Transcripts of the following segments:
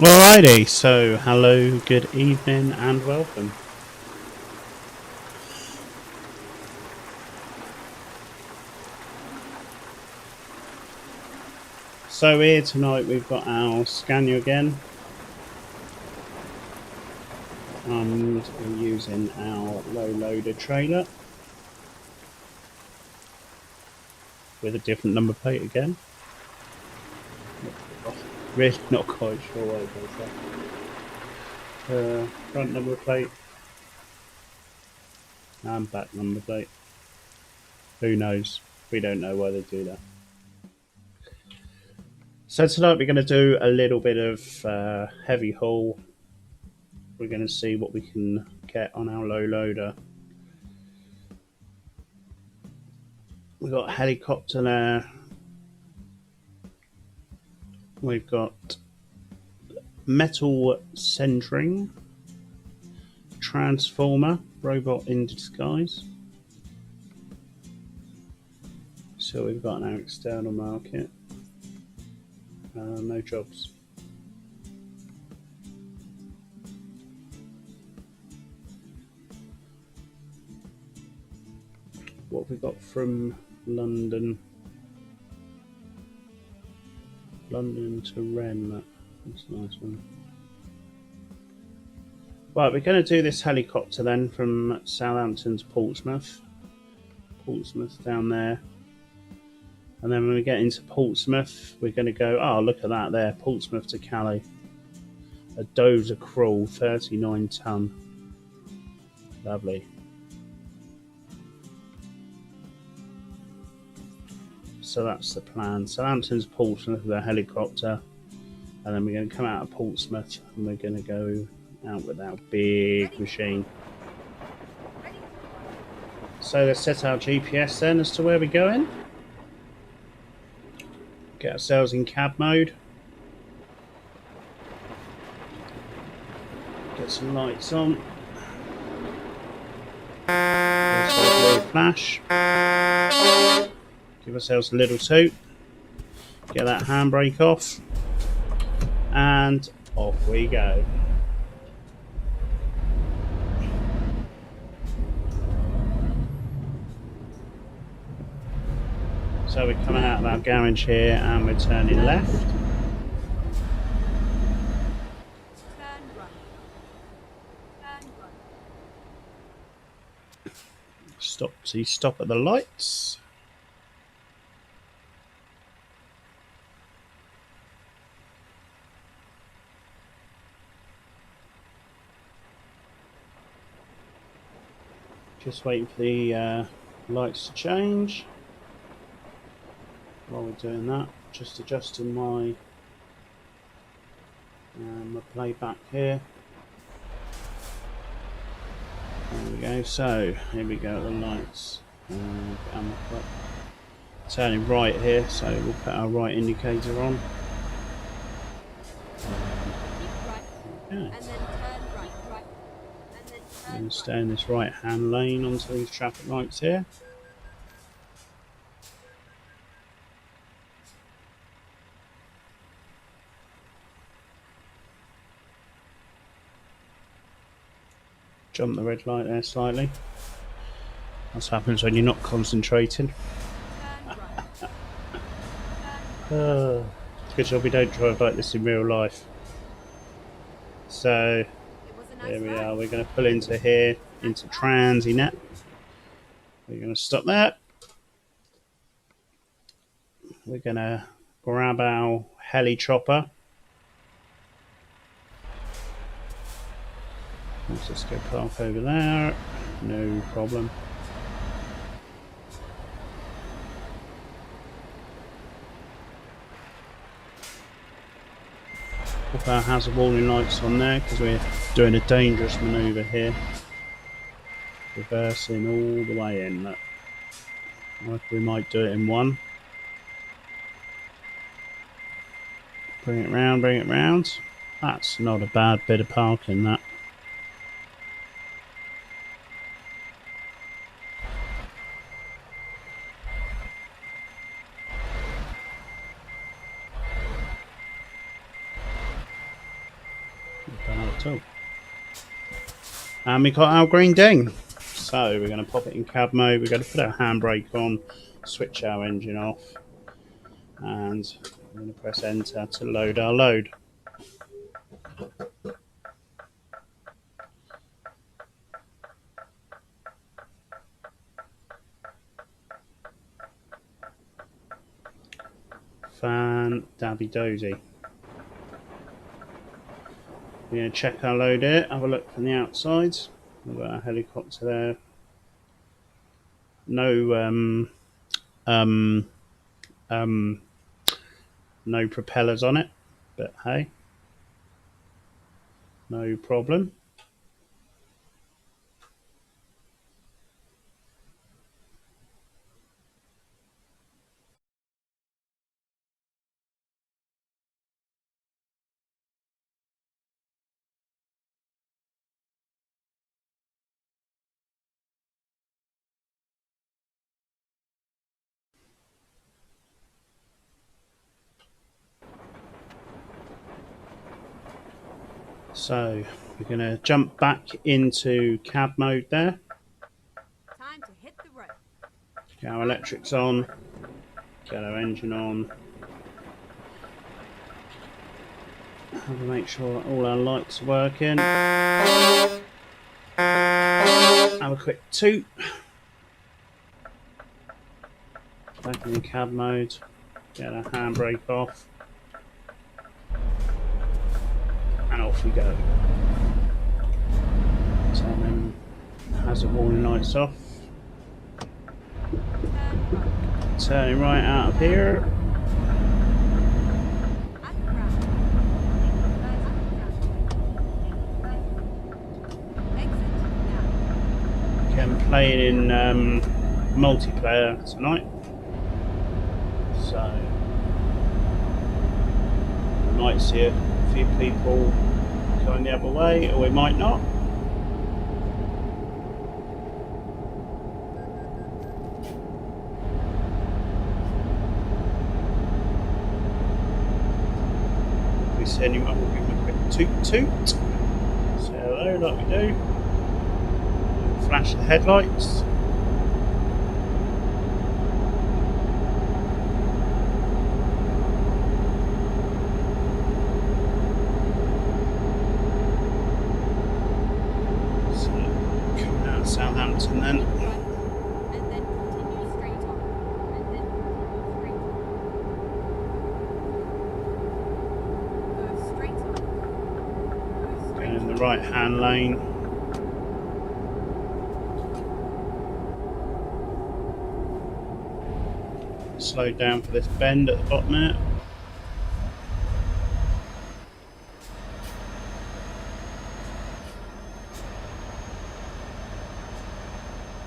Alrighty, so hello, good evening, and welcome. So here tonight we've got our Scania again, and we're using our low loader trailer with a different number plate again. Really not quite sure what it is. Front number plate and back number plate. Who knows? We don't know why they do that. So tonight we're going to do a little bit of heavy haul. We're going to see what we can get on our low loader. We've got a helicopter there. We've got metal centering, transformer, robot in disguise. So we've got our external market. No jobs. What have we got from London? London to Wren. That's a nice one. Right, we're going to do this helicopter then from Southampton to Portsmouth. Portsmouth down there. And then when we get into Portsmouth, we're going to go, oh, look at that there, Portsmouth to Calais. A Dozer Crawl, 39 tonne. Lovely. So that's the plan. Southampton's Portsmouth with a helicopter. And then we're going to come out of Portsmouth and we're going to go out with our big machine. So let's set our GPS then as to where we're going. Get ourselves in cab mode. Get some lights on. There's a little flash. Give ourselves a little toot. Get that handbrake off. And off we go. So we're coming out of our garage here and we're turning left. Stop at the lights. Just waiting for the lights to change. While we're doing that, just adjusting my playback here. There we go. So here we go. The lights. Turning right here, so we'll put our right indicator on. Okay. And stay in this right-hand lane onto these traffic lights here. Jump the red light there slightly. That's what happens when you're not concentrating. It's a good job we don't drive like this in real life. So here we are. We're going to pull into here, into Transinet. We're going to stop there. We're going to grab our heli chopper. Let's just go park over there. No problem. Put our hazard warning lights on there because we're doing a dangerous manoeuvre here. Reversing all the way in. Look. Like we might do it in one. Bring it round, bring it round. That's not a bad bit of parking, that. at all. And we got our green ding. So we're going to pop it in cab mode. We're going to put our handbrake on, switch our engine off, and we're going to press enter to load our load. Fan dabby dozy. We're going to check our load here, have a look from the outside. We've got our helicopter there. No no propellers on it, but hey, no problem. So we're going to jump back into cab mode there. Time to hit the road. Get our electrics on, get our engine on. Have to make sure that all our lights are working. Have a quick toot. Back in cab mode. Get our handbrake off. And off we go. Turning hazard warning lights off. Turning right out of here. I'm playing in multiplayer tonight, so we might see a few people going the other way, or we might not. If we see anyone, we'll give them a quick toot toot. Say hello like we do. Flash the headlights. So coming out of Southampton then. And then continue straight on. And then continue straight on. Go straight on. Go straight Going in the right hand lane. Slow down for this bend at the bottom there.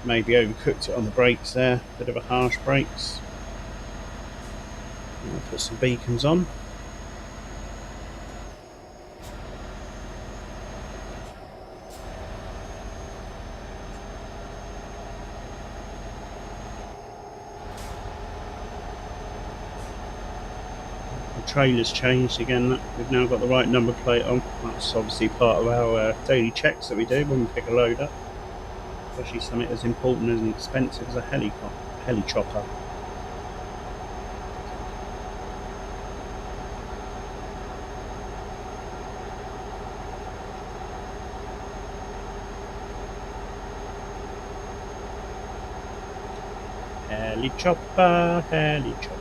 Maybe overcooked it on the brakes there, bit of a harsh brakes. I'll put some beacons on. Trailer's changed again. We've now got the right number plate on. That's obviously part of our daily checks that we do when we pick a load up, especially something as important and expensive as a heli chopper. Heli chopper, heli chopper.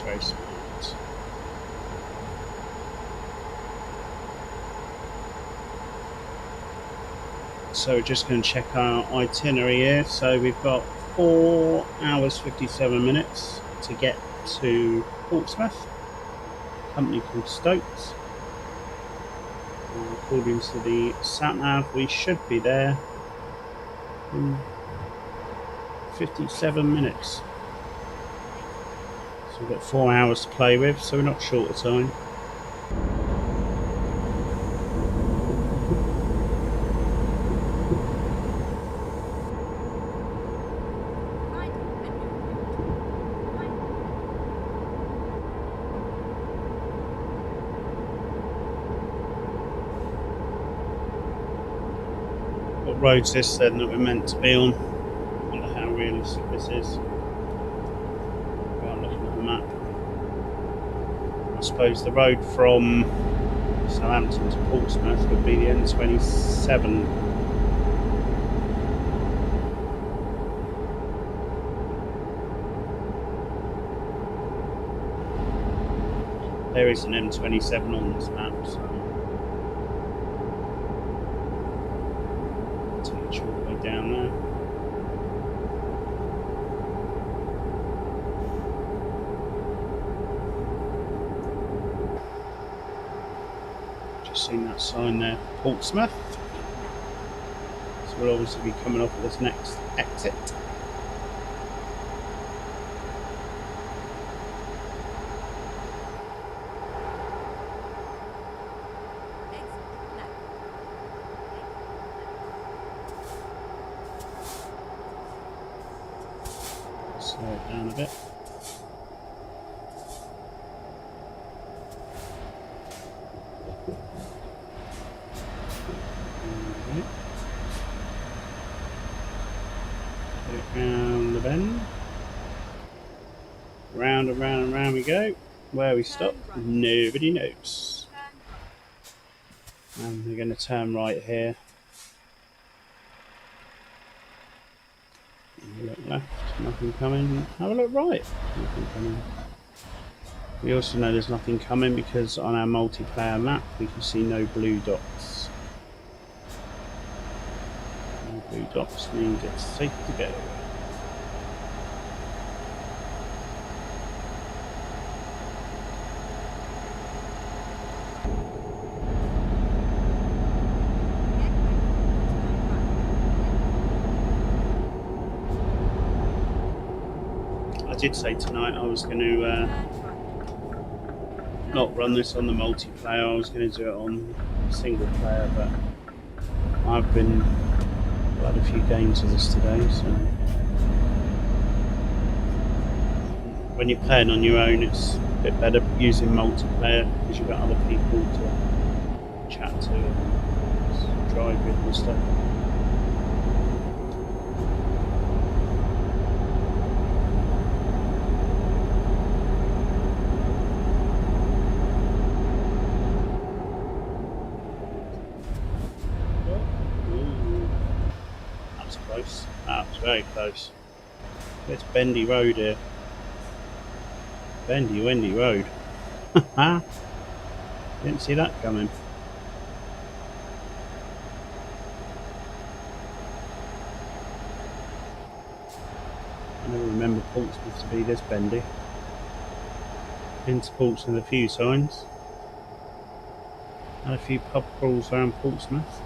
Very smart. So we're just going to check our itinerary here. So we've got 4 hours 57 minutes to get to Portsmouth, a company called Stokes. According to the sat nav, we should be there in 57 minutes. So we've got 4 hours to play with, so we're not short of time. What road's this then that we're meant to be on? I wonder how realistic this is. Without looking at the map. I suppose the road from Southampton to Portsmouth would be the N27. There is an M27 on this map, so take you all the way down there. Just seen that sign there, Portsmouth. So we'll obviously be coming off at this next exit. Slow it down a bit. Put it round the bend. Round and round and round we go. Where we stop, nobody knows. And we're going to turn right here. Have a look left, nothing coming. Have a look right, nothing coming. We also know there's nothing coming because on our multiplayer map we can see no blue dots. No blue dots means it's safe to go. I did say tonight I was going to not run this on the multiplayer, I was going to do it on single player, but I've been quite a few games of this today, so when you're playing on your own it's a bit better using multiplayer because you've got other people to chat to and drive with and stuff. That was very close. It's bendy road here. Bendy, windy road. Didn't see that coming. I never remember Portsmouth to be this bendy. Been to Portsmouth a few times. Had a few pub crawls around Portsmouth.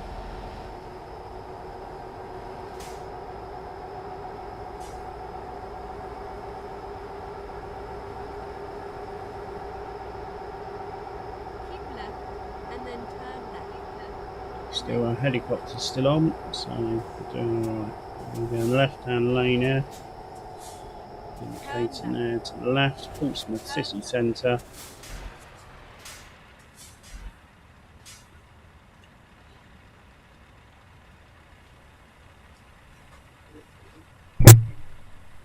Still our helicopter's still on, so we're doing alright. We're going the left hand lane here. Indicating there to the left, Portsmouth city centre.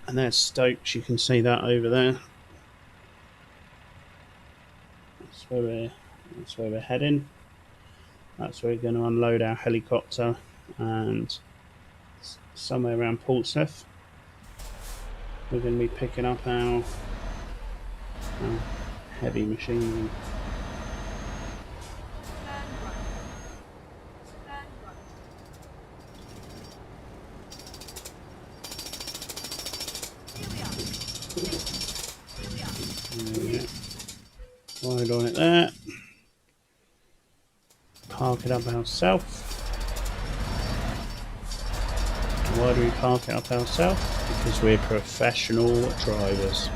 And there's Stokes, you can see that over there. That's where we're heading. That's where we're going to unload our helicopter, and somewhere around Portsmouth we're going to be picking up our heavy machinery. Wide on it there. Park it up ourselves. Why do we park it up ourselves? Because we're professional drivers.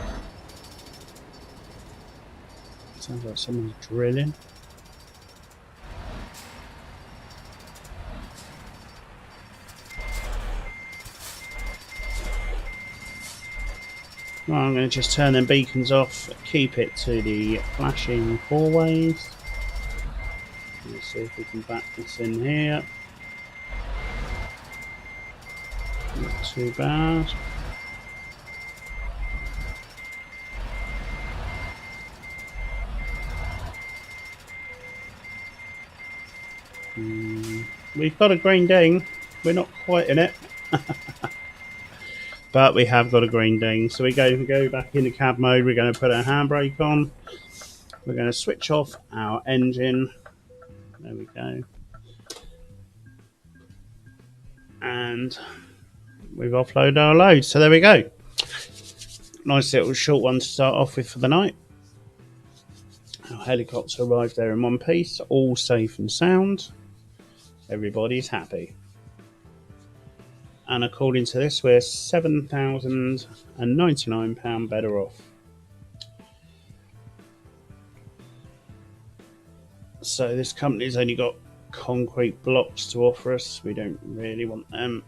Sounds like someone's drilling. Right, I'm going to just turn them beacons off, keep it to the flashing four ways. Let's see if we can back this in here. Not too bad. We've got a green ding. We're not quite in it. But we have got a green ding. So we go back into cab mode. We're going to put our handbrake on. We're going to switch off our engine. There we go. And we've offloaded our load. So there we go. Nice little short one to start off with for the night. Our helicopter arrived there in one piece. All safe and sound. Everybody's happy. And according to this, we're £7,099 better off. So this company's only got concrete blocks to offer us. We don't really want them.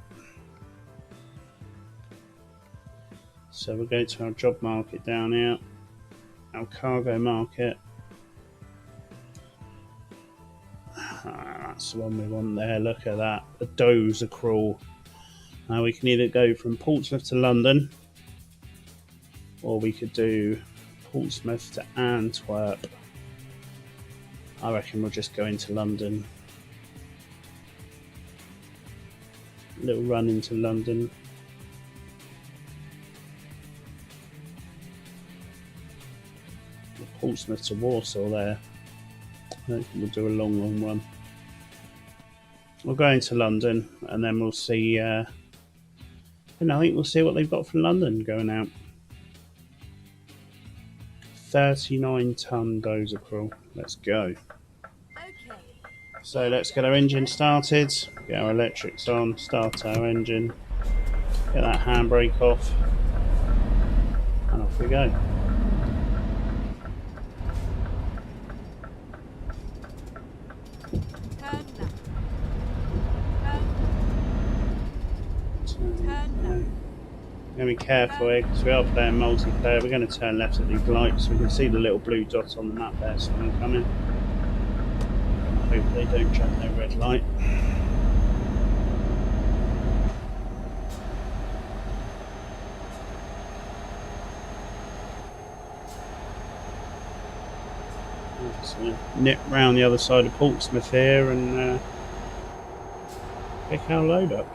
So we'll go to our job market down here, our cargo market. That's the one we want there. Look at that. The does are cruel. Now we can either go from Portsmouth to London, or we could do Portsmouth to Antwerp. I reckon we'll just go into London. A little run into London. Portsmouth to Warsaw there. I don't think we'll do a long run. We'll go into London and then we'll see. And I think we'll see what they've got from London going out. 39-ton dozer crawl. Let's go. Okay. So let's get our engine started. Get our electrics on. Start our engine. Get that handbrake off. And off we go. Going to be careful here because we are playing multiplayer. We're going to turn left at these lights. We can see the little blue dot on the map there, someone coming. I hope they don't jump their red light. I'm just going to nip round the other side of Portsmouth here and pick our load up.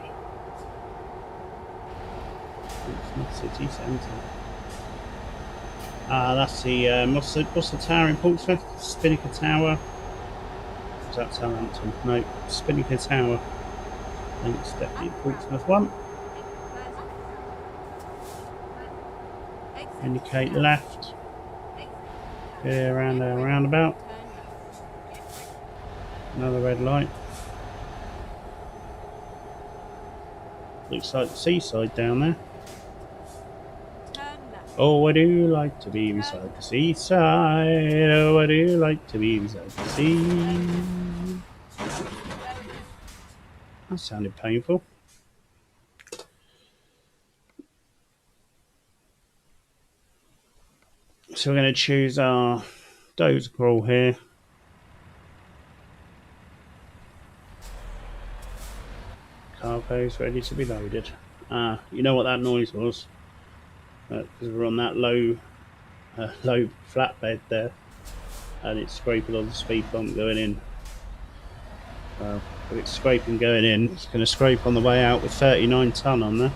City centre. That's the what's the tower in Portsmouth? Spinnaker Tower. Is that Southampton? No, Spinnaker Tower. I think it's definitely Portsmouth one. Indicate left. Get around our roundabout. Another red light. Looks like the seaside down there. Oh, I do like to be beside the seaside. Oh, I do like to be beside the sea. That sounded painful. So we're going to choose our dozer crawl here. Cargo's ready to be loaded. You know what that noise was? Because we're on that low flatbed there, and it's scraping on the speed bump going in. Well, if it's scraping going in, it's going to scrape on the way out with 39 ton on there.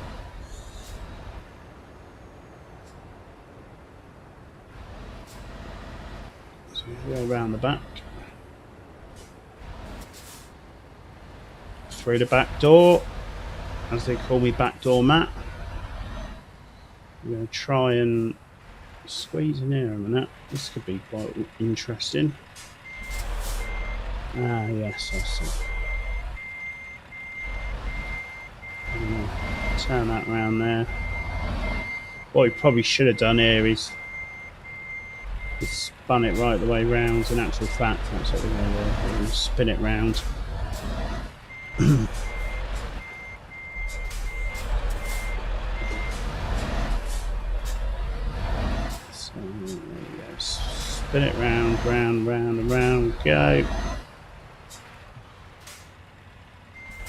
So we go around the back, through the back door, as they call me, back door Matt. I'm going to try and squeeze in here a minute. This could be quite interesting. Yes, I see. Turn that round there. What we probably should have done here is spun it right the way round. In actual fact, that's what we're going to do. We're going to spin it round. Spin it round, round, round, and round. Go.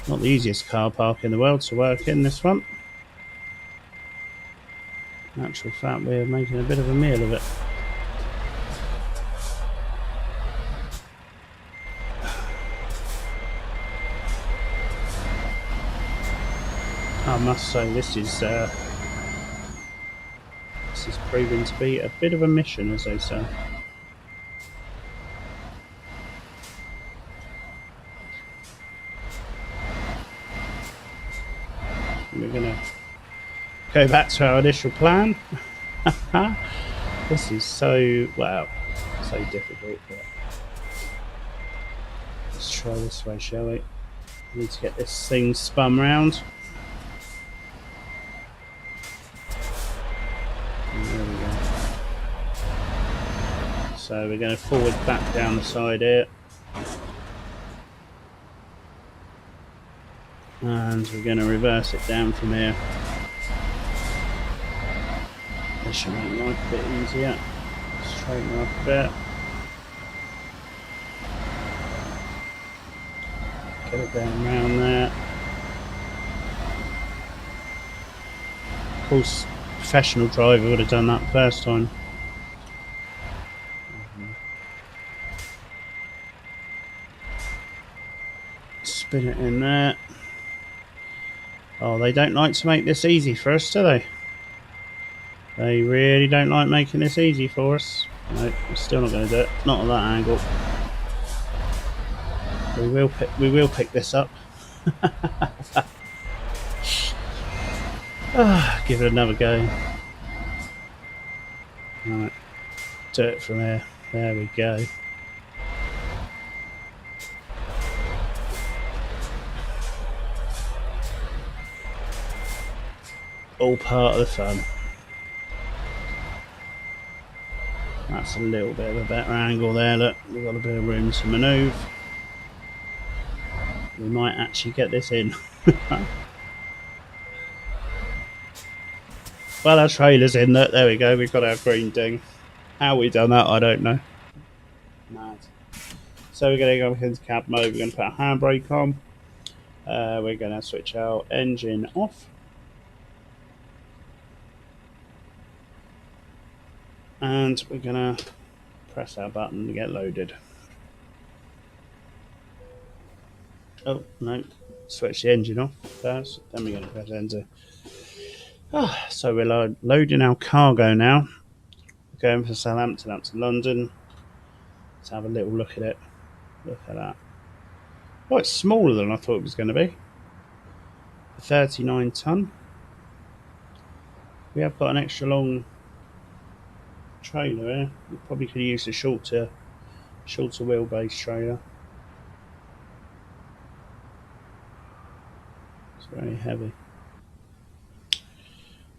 Not the easiest car park in the world to work in, this one. In actual fact, we're making a bit of a meal of it. I must say, this is proving to be a bit of a mission, as they say. We're gonna go back to our initial plan. This is so, wow, so difficult. But let's try this way, shall we? Need to get this thing spun round. And there we go. So we're going to forward back down the side here. And we're going to reverse it down from here. This should make life a bit easier. Straighten her up a bit. Get it down round there. Of course, professional driver would have done that first time. Spin it in there. Oh, they don't like to make this easy for us, do they? They really don't like making this easy for us. No, we're still not going to do it. Not at that angle. We will pick this up. Give it another go. Right, do it from here. There we go. All part of the fun. That's a little bit of a better angle there. Look, we've got a bit of room to manoeuvre. We might actually get this in. Well, our trailer's in there. There we go. We've got our green ding. How we done that, I don't know. Mad. So we're going to go into cab mode. We're going to put our handbrake on. We're going to switch our engine off. And we're going to press our button to get loaded. Oh, no. Switch the engine off first. Then we're going to press enter. So we're loading our cargo now. We're going from Southampton up to London. Let's have a little look at it. Look at that. Oh, it's smaller than I thought it was going to be. 39 tonne. We have got an extra long trailer here. We probably could use a shorter wheelbase trailer. It's very heavy.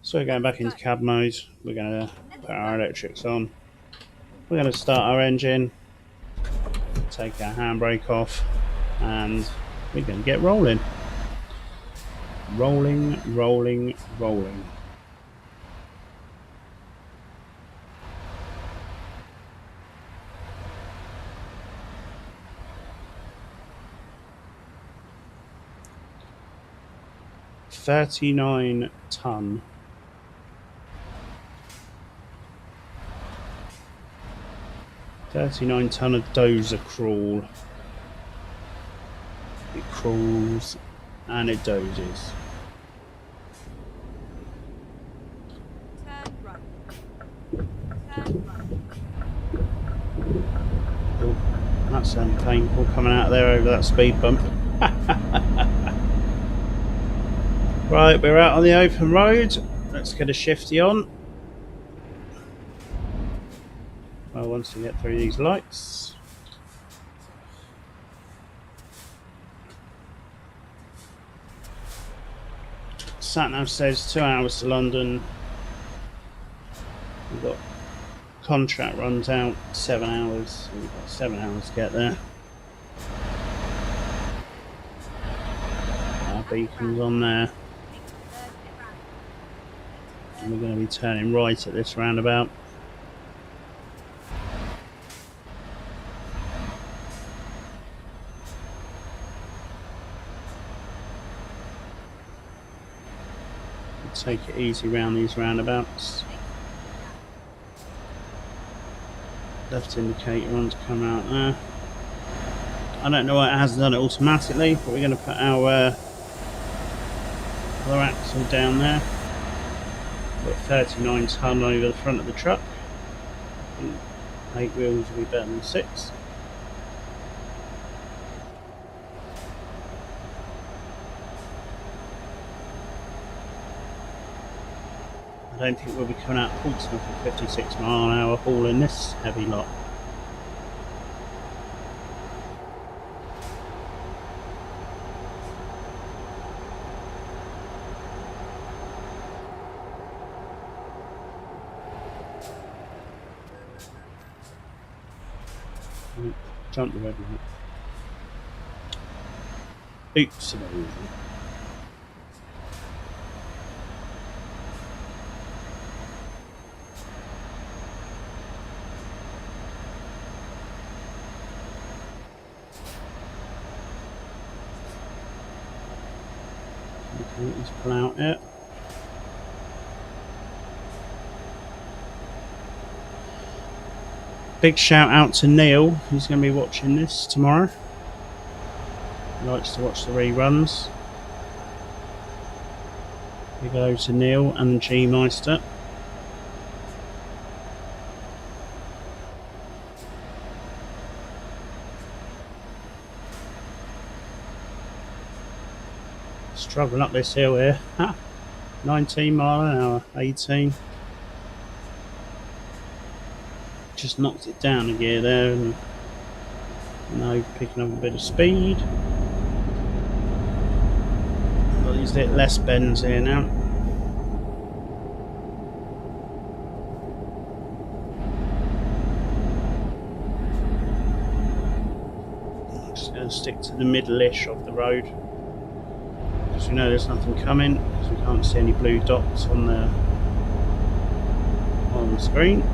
So we're going back into cab mode. We're going to put our electrics on. We're going to start our engine, take our handbrake off, and we're going to get rolling. Rolling, rolling, rolling. $39 tonne. $39 tonne of dozer crawl. It crawls and it dozes. Turn right. Turn right. Oh, that sounds painful coming out of there over that speed bump. Right, we're out on the open road. Let's get a shifty on. Well, once we get through these lights. Satnav says 2 hours to London. We've got contract runs out 7 hours. We've got 7 hours to get there. Our beacon's on there. And we're going to be turning right at this roundabout. Take it easy round these roundabouts. left indicator on to come out there. I don't know why it hasn't done it automatically, but we're going to put our other axle down there. Got 39 tonne over the front of the truck. I think 8 wheels will be better than 6. I don't think we'll be coming out of Portsmouth at 56 mile an hour hauling this heavy lot. Jump the red light. Oops. Okay, let's pull out it. Big shout out to Neil, who's going to be watching this tomorrow. He likes to watch the reruns. Big hello to Neil and G Meister. Struggling up this hill here. 19 mile an hour, 18. Just knocked it down a gear there, and now picking up a bit of speed. Got these little less bends here now. I'm just going to stick to the middle-ish of the road, because we know there's nothing coming, because we can't see any blue dots on the screen.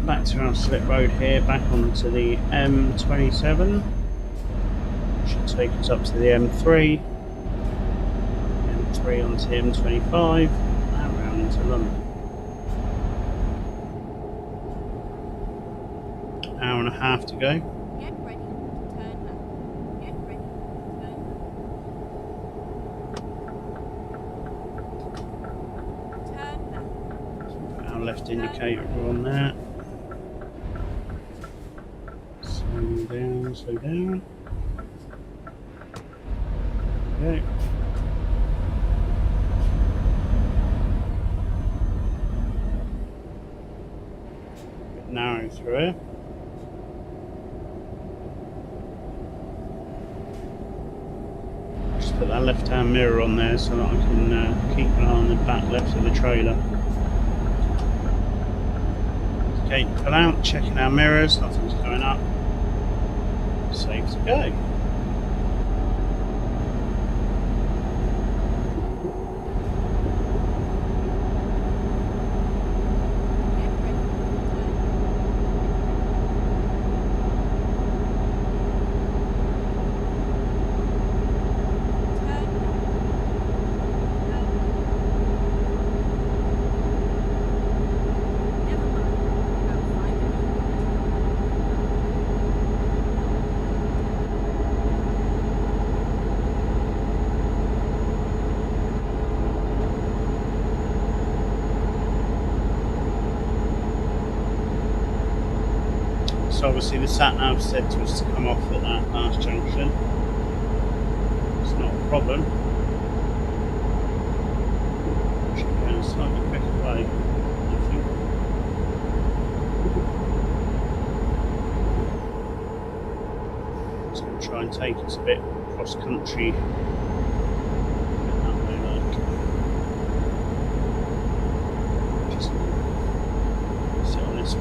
Back to our slip road here, back onto the M27. Should take us up to the M3. M3 onto the M25, and round into London. Hour and a half to go. Get ready to turn left. Get ready to turn left. Turn left. Our left indicator on there. Slow down. Okay. Bit narrow through here. Just put that left-hand mirror on there so that I can keep an eye on the back left of the trailer. Okay, pull out, checking our mirrors, nothing's going up. Safe to go. So obviously the sat-nav said to us to come off at that last junction. It's not a problem. Should go in a slightly quicker way, I think. Just going to try and take us a bit cross-country.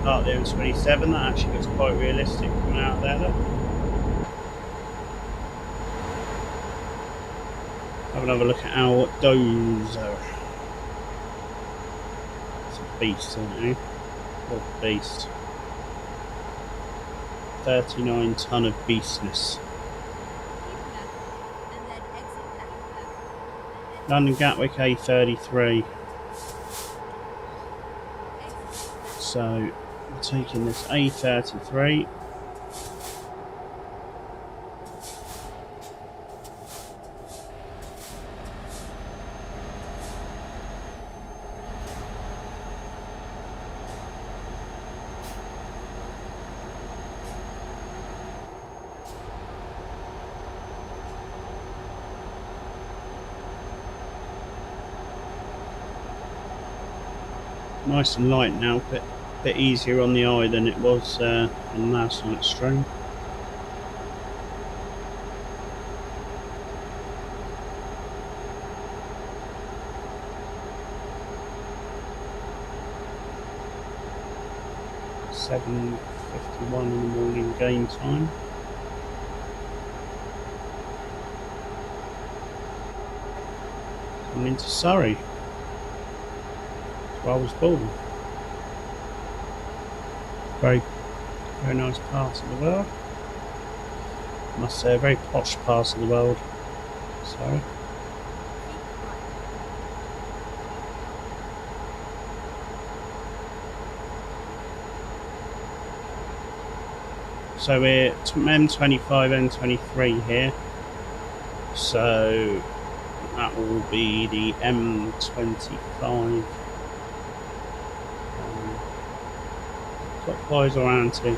Part there in 27, that actually looks quite realistic coming out there. Look. Have another look at our dozer. It's a beast, isn't it? What a beast. 39 ton of beastness. London Gatwick A33. So we're taking this A33. Nice and light now, but a bit easier on the eye than it was on last night's stream. £7:51 in the morning game time. Coming into Surrey. I was born. Very nice part of the world. I must say, a very posh part of the world. Sorry. So we're M25, M23 here. So that will be the M25. Clockwise or anti?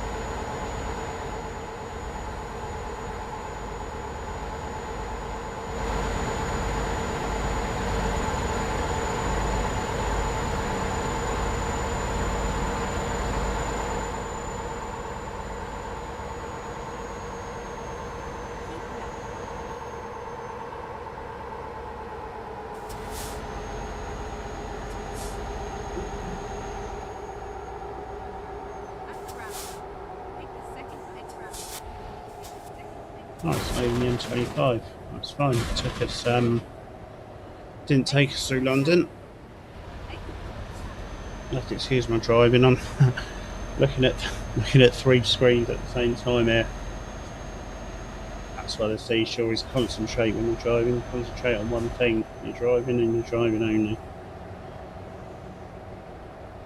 Oh, it's leaving the M25. That's fine. It took us, didn't take us through London. You have to excuse my driving. I'm looking at 3 screens at the same time here. That's why they say you should always concentrate when you're driving. Concentrate on one thing. You're driving and you're driving only.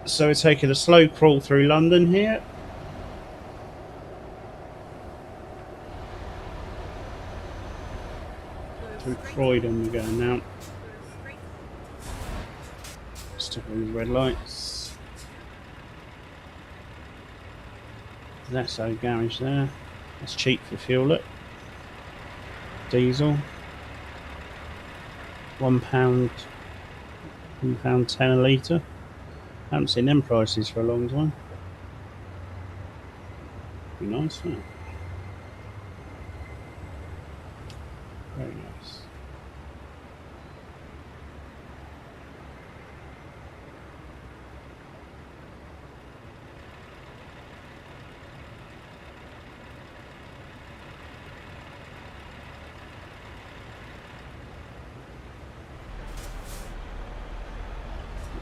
So we're taking a slow crawl through London here. Through Croydon we're going now. Stick on these red lights. That's our garage there. That's cheap for fuel, look. Diesel. £1, £1.10 a litre. Haven't seen them prices for a long time. Be nice, wouldn't it? Very nice.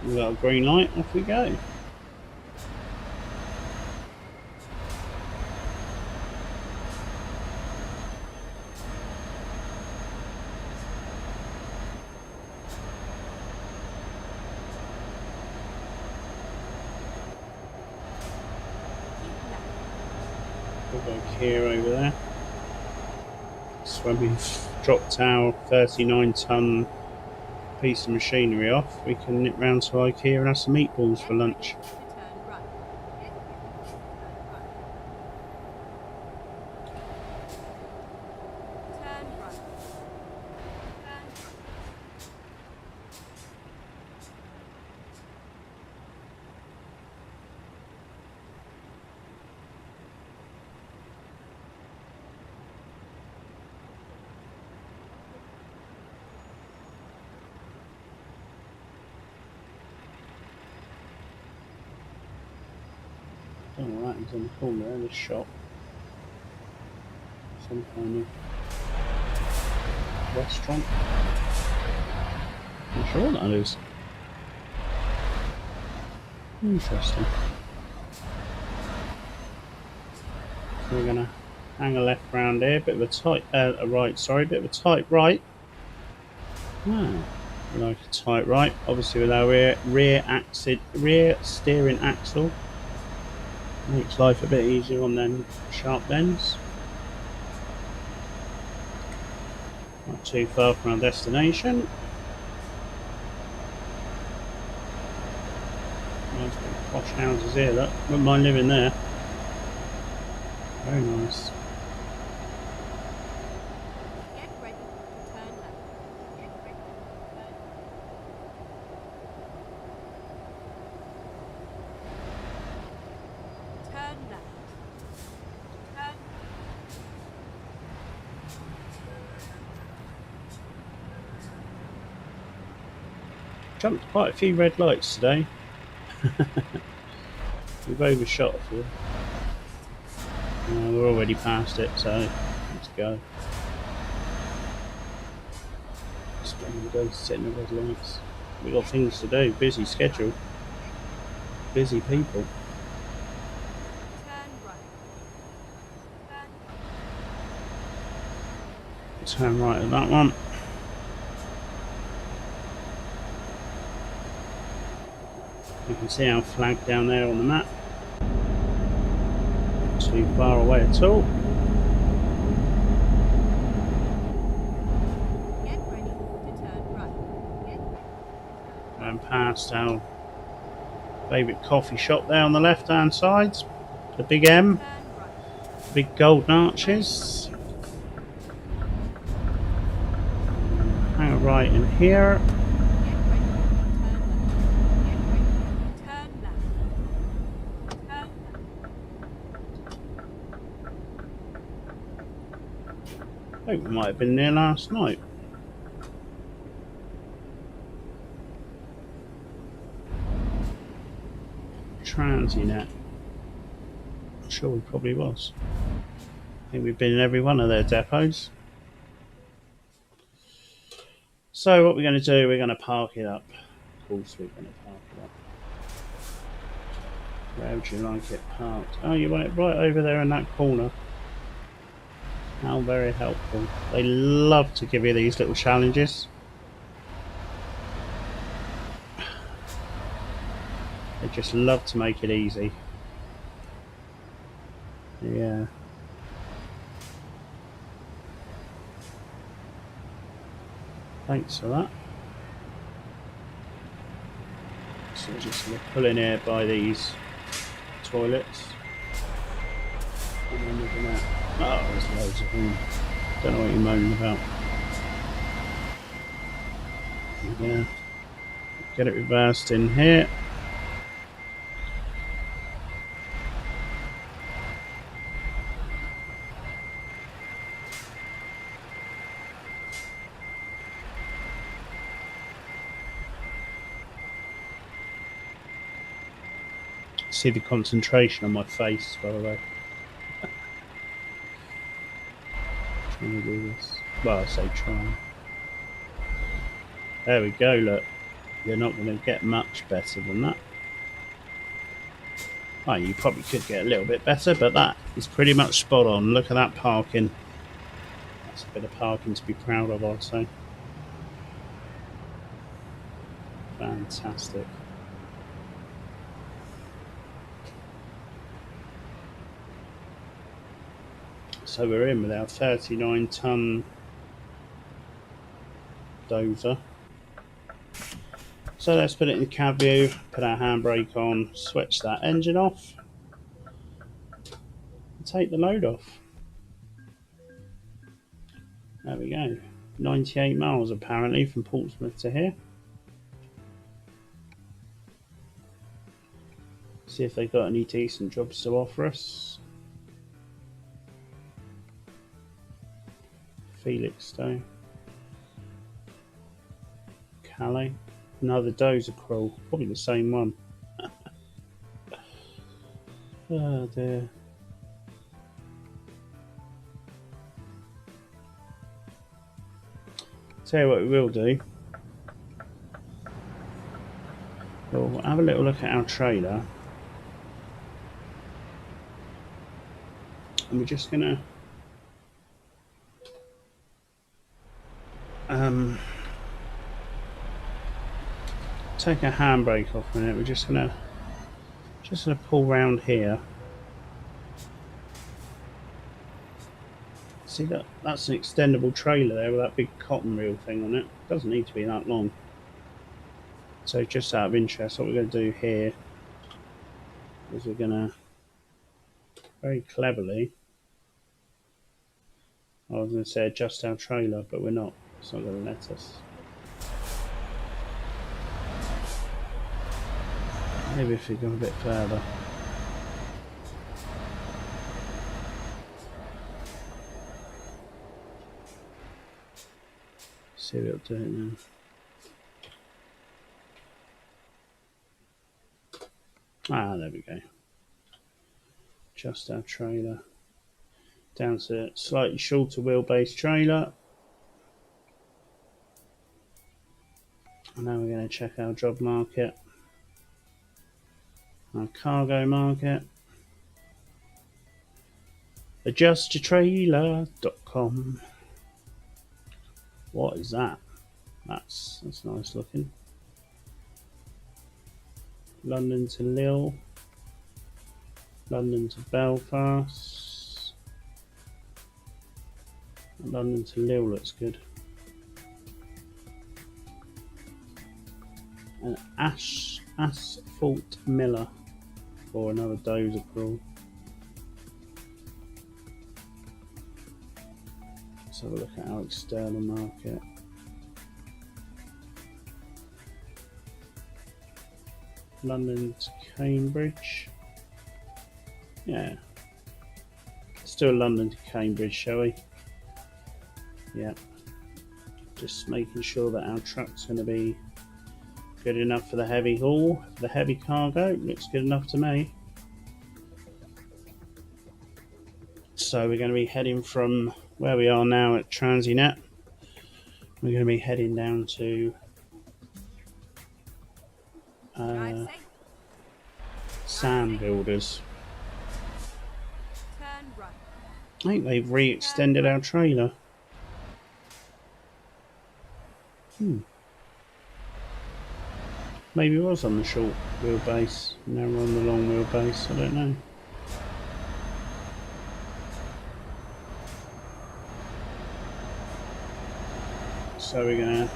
We've got a green light, off we go. We've got a Kia over there. So when we've dropped our 39 ton piece of machinery off, we can nip round to IKEA and have some meatballs for lunch. I don't know what that is on the corner there, this shop. Some kind of restaurant. I'm sure that is. Interesting. So we're gonna hang a left round here, bit of a tight, a right, sorry, bit of a tight right. Wow, we like a tight right, obviously with our rear steering axle. Makes life a bit easier on them sharp bends. Not too far from our destination. Nice big posh houses here, look. Wouldn't mind living there. Very nice. Get ready to turn left. Get ready to turn left. Turn left. Turn. Jumped quite a few red lights today. We've overshot a few. We're already past it, so let's go. Just going to go sit in the red lights. We've got things to do, busy schedule, busy people. Turn right. Turn right at that one. You can see our flag down there on the map. Not too far away at all. Get ready to turn right. And past our favourite coffee shop there on the left hand side. The Big M. Turn right. Big golden arches. Hang a right in here. Get ready to turn left. Get ready to turn left. Turn left. I think we might have been there last night. Transinet. I'm sure we probably was. I think we've been in every one of their depots. So what we're going to do, we're going to park it up. Of course we're going to park it up. Where would you like it parked? Oh, you want it right over there in that corner. How very helpful. They love to give you these little challenges. They just love to make it easy. Yeah. Thanks for that. So we're just going to pull in here by these toilets. And then we're going to... Oh, there's loads of them. Don't know what you're moaning about. Yeah. Get it reversed in here. See the concentration on my face, by the way. Trying to do this. Well, I say trying. There we go, look. You're not going to get much better than that. Oh, you probably could get a little bit better, but that is pretty much spot on. Look at that parking. That's a bit of parking to be proud of, I'd say. Fantastic. So we're in with our 39-ton dozer. So let's put it in cab view, put our handbrake on, switch that engine off, and take the load off. There we go. 98 miles apparently from Portsmouth to here. See if they've got any decent jobs to offer us. Felixstowe. Calais. Another dozer crawl. Probably the same one. Oh dear. Tell you what we will do. We'll have a little look at our trailer. And we're just going to take a handbrake off a minute. We're just gonna pull round here. See that? That's an extendable trailer there with that big cotton reel thing on it. Doesn't need to be that long. So just out of interest, what we're going to do here is we're going to very cleverly, I was going to say adjust our trailer, but we're not. It's not going to let us. Maybe if we go a bit further. See if it'll do it now. Ah, there we go. Adjust our trailer down to slightly shorter wheelbase trailer. And now we're going to check our job market, our cargo market. Adjustyourtrailer.com. What is that? That's nice looking. London to Lille, London to Belfast, London to Lille looks good. An asphalt miller or another dozer crawl. Let's have a look at our external market. London to Cambridge. Yeah. Let's do a London to Cambridge, shall we? Yeah. Just making sure that our truck's going to be good enough for the heavy haul, the heavy cargo. Looks good enough to me. So we're going to be heading from where we are now at Transinet. We're going to be heading down to Sand Builders. Turn right. I think they've re-extended our trailer. Maybe it was on the short wheelbase. Now we're on the long wheelbase. I don't know. So we're gonna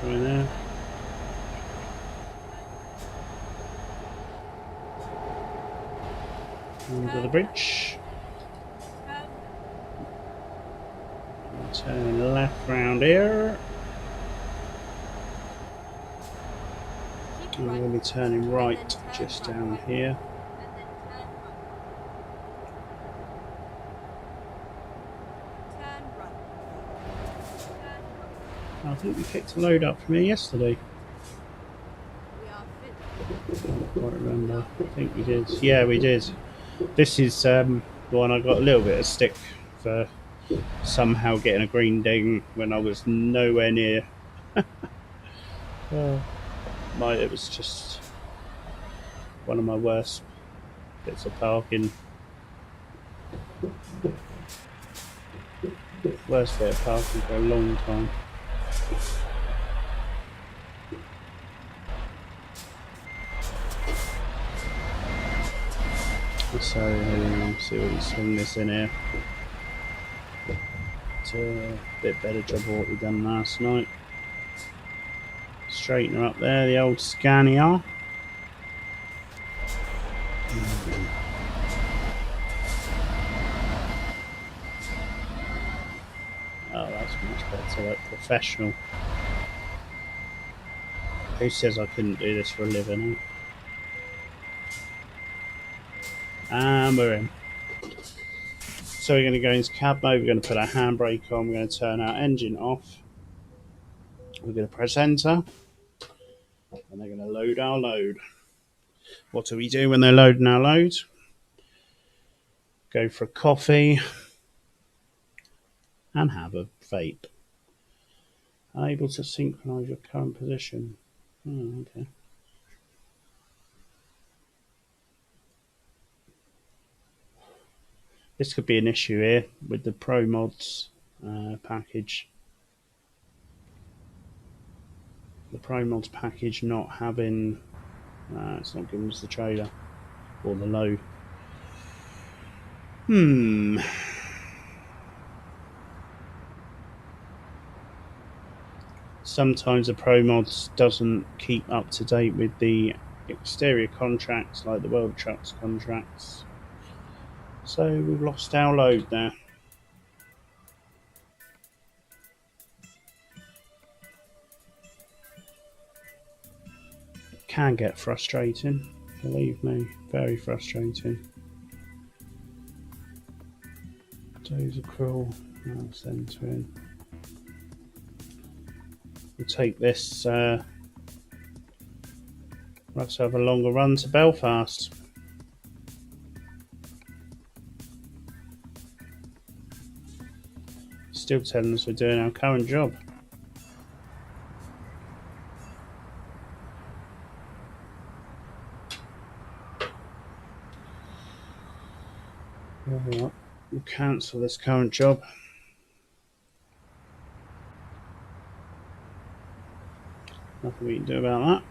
go in there. Under the bridge. Turn left round here. And we're going to be turning right just down here. I think we picked a load up from here yesterday. I can't quite remember. I think we did. Yeah, we did. This is the one I got a little bit of stick for somehow getting a green ding when I was nowhere near. It was just one of my worst bits of parking. Worst bit of parking for a long time. So see what we swing this in here. It's a bit better job of what we done last night. Straighten her up there, the old Scania. Oh, that's much better, like professional. Who says I couldn't do this for a living? Eh? And we're in. So we're going to go into cab mode, we're going to put our handbrake on, we're going to turn our engine off. We're going to press enter. And they're going to load our load. What do we do when they're loading our load? Go for a coffee and have a vape. Unable to synchronize your current position. Oh, okay. This could be an issue here with the Pro Mods package. The Pro Mods package not having, it's not giving us the trailer or the load. Sometimes the Pro Mods doesn't keep up to date with the exterior contracts like the World Trucks contracts. So we've lost our load there. It can get frustrating, believe me, very frustrating. Days are cruel. I'll send to him. We'll take this. We'll have to have a longer run to Belfast. Still telling us we're doing our current job. We'll cancel this current job. Nothing we can do about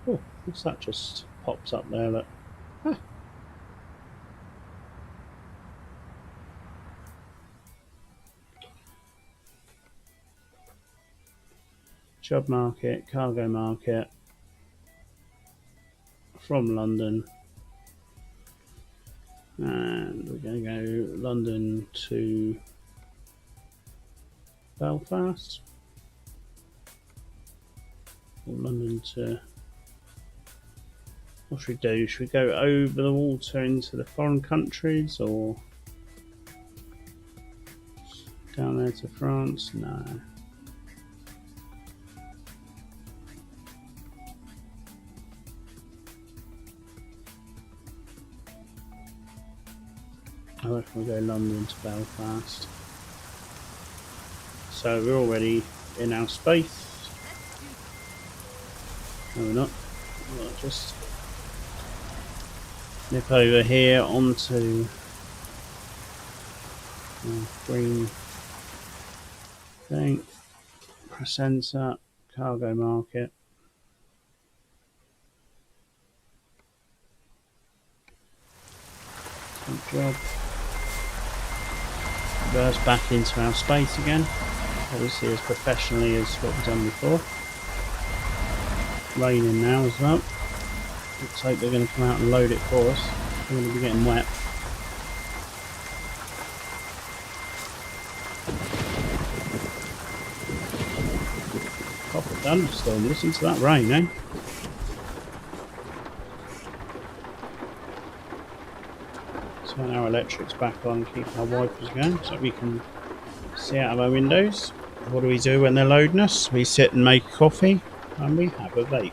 that. Oh, what's that just pops up there? Look. Huh. Job market, cargo market from London. And we're going to go London to Belfast. Or London to... What should we do? Should we go over the water into the foreign countries or down there to France? No. I reckon we'll go London to Belfast. So we're already in our space. No, we're not. We'll just nip over here onto green thing. Press enter. Cargo market. Good job. Reverse back into our space again. Obviously as professionally as what we've done before. Raining now as well. Looks like they're going to come out and load it for us. We're going to be getting wet. Proper thunderstorm. Listen to that rain, eh? Turn our electrics back on, keep our wipers going so we can see out of our windows. What do we do when they're loading us? We sit and make coffee and we have a vape.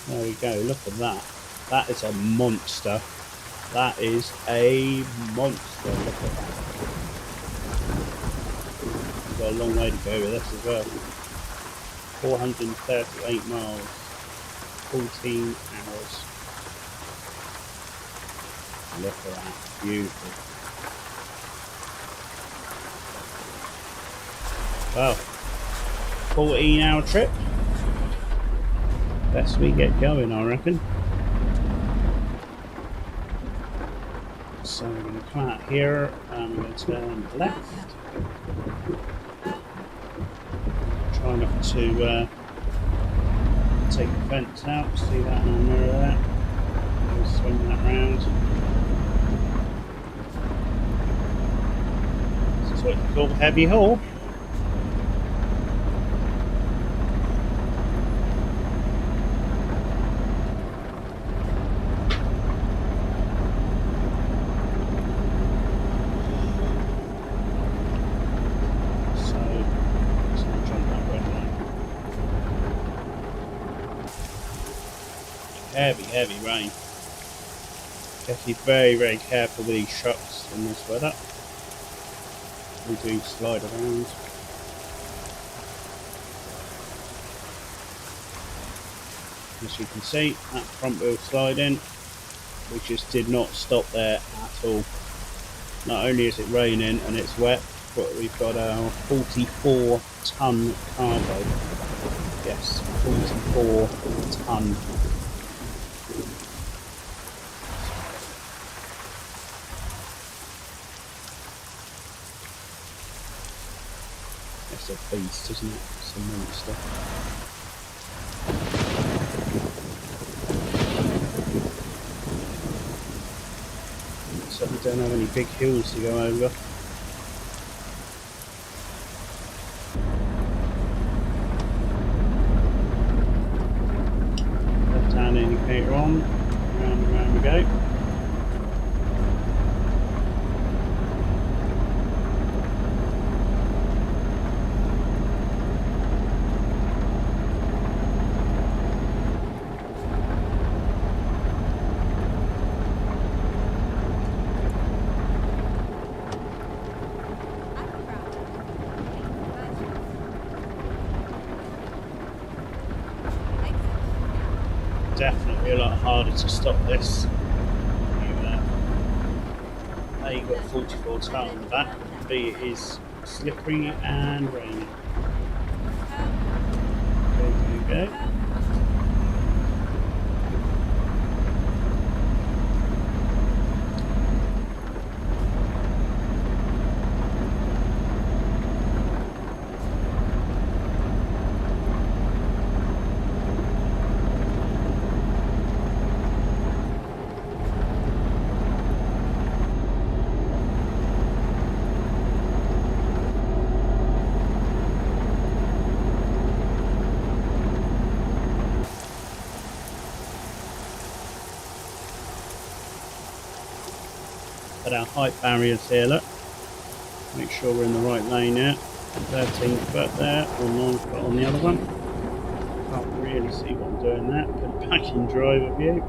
There we go, look at that. That is a monster. That is a monster, look at that. We've got a long way to go with this as well. 438 miles, 14 hours. Look at that, beautiful. Well, 14-hour trip. Best we get going, I reckon. So we're going to come out here and we're going to turn left. Try not to take the fence out. See that in our mirror there. We'll swing that round. This is what you call heavy haul. heavy rain. You have to be very careful with these trucks in this weather. We do slide around. As you can see, that front wheel sliding, we just did not stop there at all. Not only is it raining and it's wet, but we've got our 44 ton cargo. Yes, 44 ton. It's a beast, isn't it? It's a monster. So we don't have any big hills to go over. Left hand indicator on, round and round we go. Definitely a lot harder to stop this. A, you've got 44 ton on the back, B, it is slippery and rainy. Go. At our height barriers here, look. Make sure we're in the right lane here. 13 foot there, or 9 foot on the other one. Can't really see what I'm doing there. Put it back in driver view.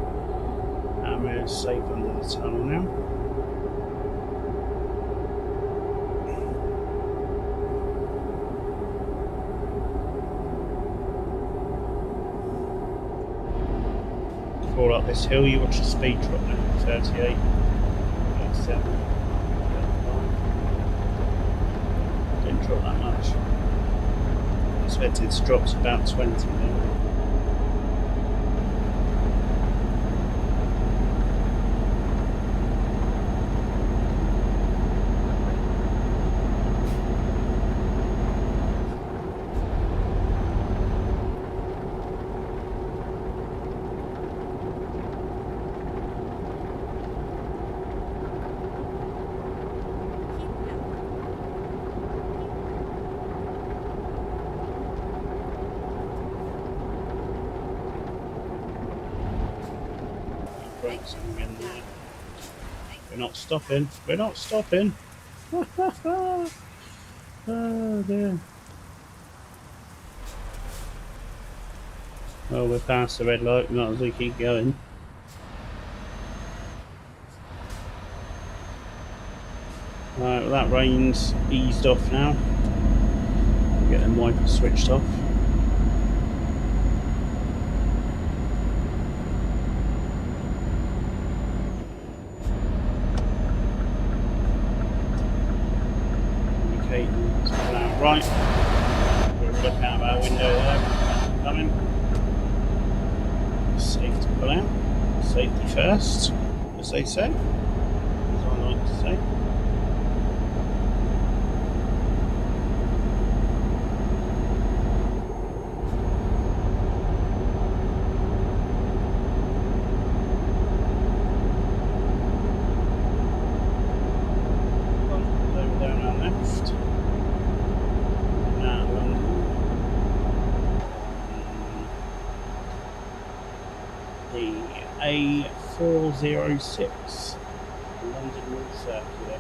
And we're safe under the tunnel now. Crawl up this hill, you watch the speed drop now. 38. 7, 35. Didn't drop that much. I expected to drop to about 20 now. Brakes in there. We're not stopping. We're not stopping. Oh dear. Well, we're past the red light. We might as well keep going. Right, well, that rain's eased off now. Get them wipers switched off. Right, we'll look out of our window there, coming. Safe to pull out. Safety first, as they say, as I like to say. Over there on our left. A406 London Road Circular.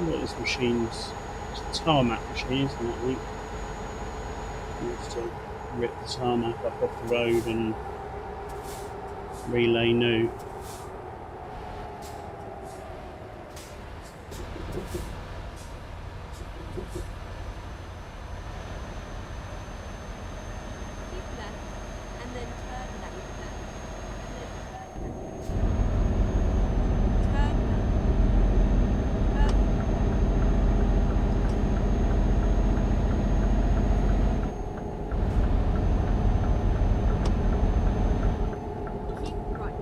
What this machine's, it's a tarmac machine, isn't it? I think it needs to rip the tarmac up off the road and relay new. Keep left and then turn left. Turn left. Keep right.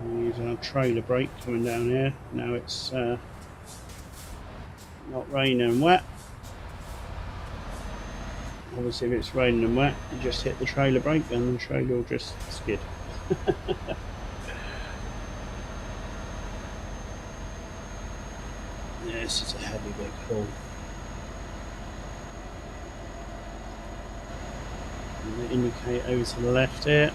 We're using our trailer brake coming down here. Now it's not raining and wet. Obviously, if it's raining and wet, you just hit the trailer brake and the trailer will just skid. This is a heavy big haul. I'm going to indicate over to the left here.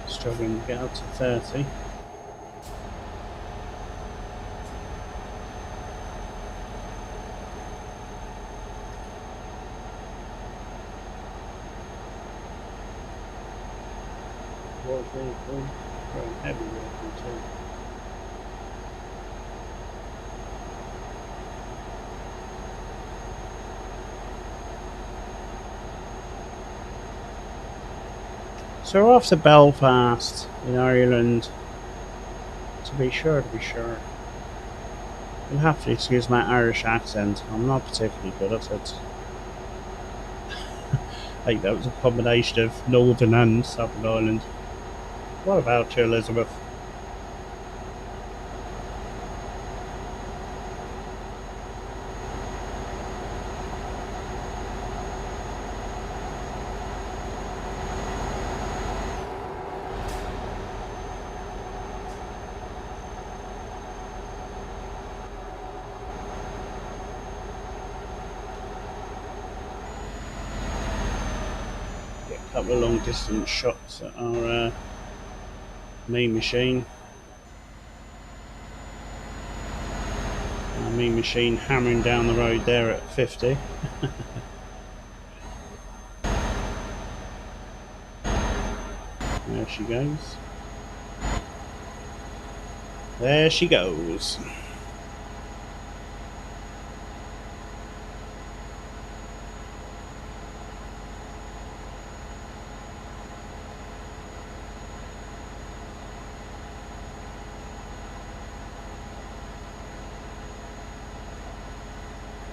Struggling to get up to 30. What vehicle? Very heavy vehicle too. So we're off to Belfast in Ireland. To be sure. You'll have to excuse my Irish accent. I'm not particularly good at it. I think that was a combination of Northern and Southern Ireland. What about you, Elizabeth? Get a couple of long distance shots at our main machine. Our main machine hammering down the road there at 50. There she goes. There she goes.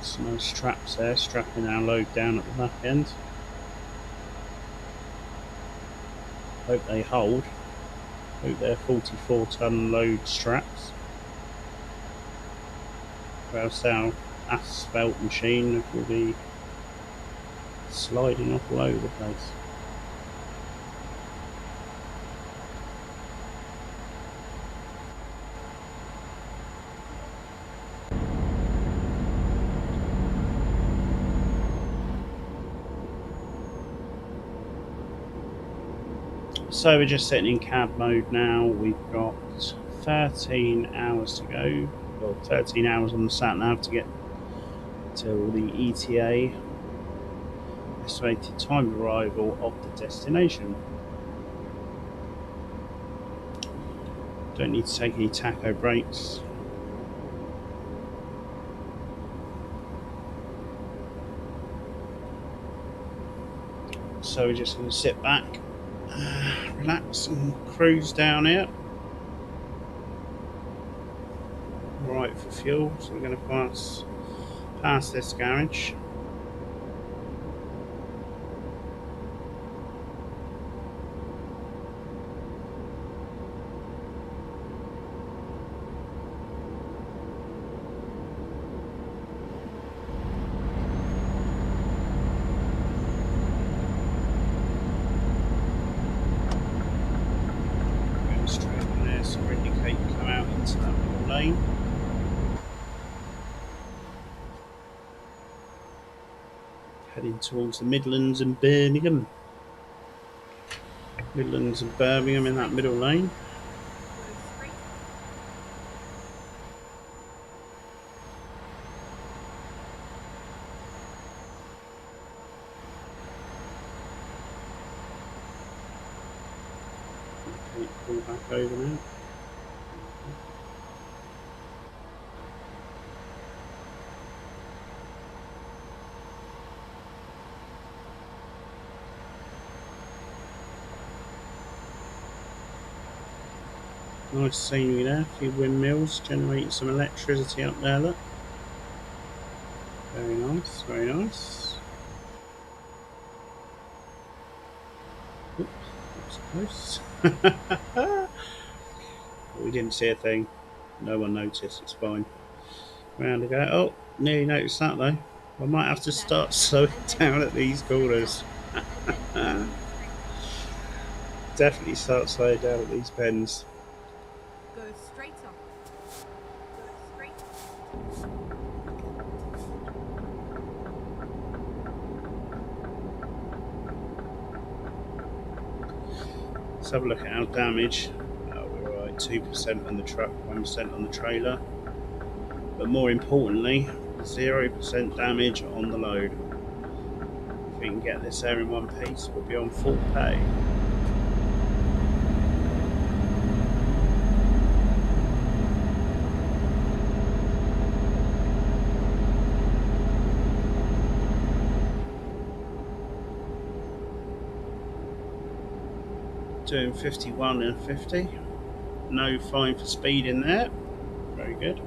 Some nice straps there, strapping our load down at the back end. Hope they hold. Hope they're 44-ton load straps. Or else our asphalt machine will be sliding off all over the place. So we're just sitting in cab mode now. We've got 13 hours to go. Well, 13 hours on the sat nav to get till the ETA. Estimated time of arrival of the destination. Don't need to take any tacho breaks. So we're just going to sit back, relax and cruise down here. Right for fuel, so we're going to pass this garage. Straight on there, so indicate come out into that lane. Heading towards the Midlands and Birmingham. Midlands and Birmingham in that middle lane. Go straight on. Okay, pull back over now. Nice scenery there, a few windmills generating some electricity up there, look. Very nice, very nice. Oop, that was close. We didn't see a thing. No one noticed, it's fine. Round we go. Oh, nearly noticed that though. I might have to start slowing down at these corners. Definitely start slowing down at these bends. Go straight on. Go straight Let's have a look at our damage. We're right, 2% on the truck, 1% on the trailer. But more importantly, 0% damage on the load. If we can get this there in one piece, we'll be on full pay. Doing 51 and 50. No fine for speed in there. Very good.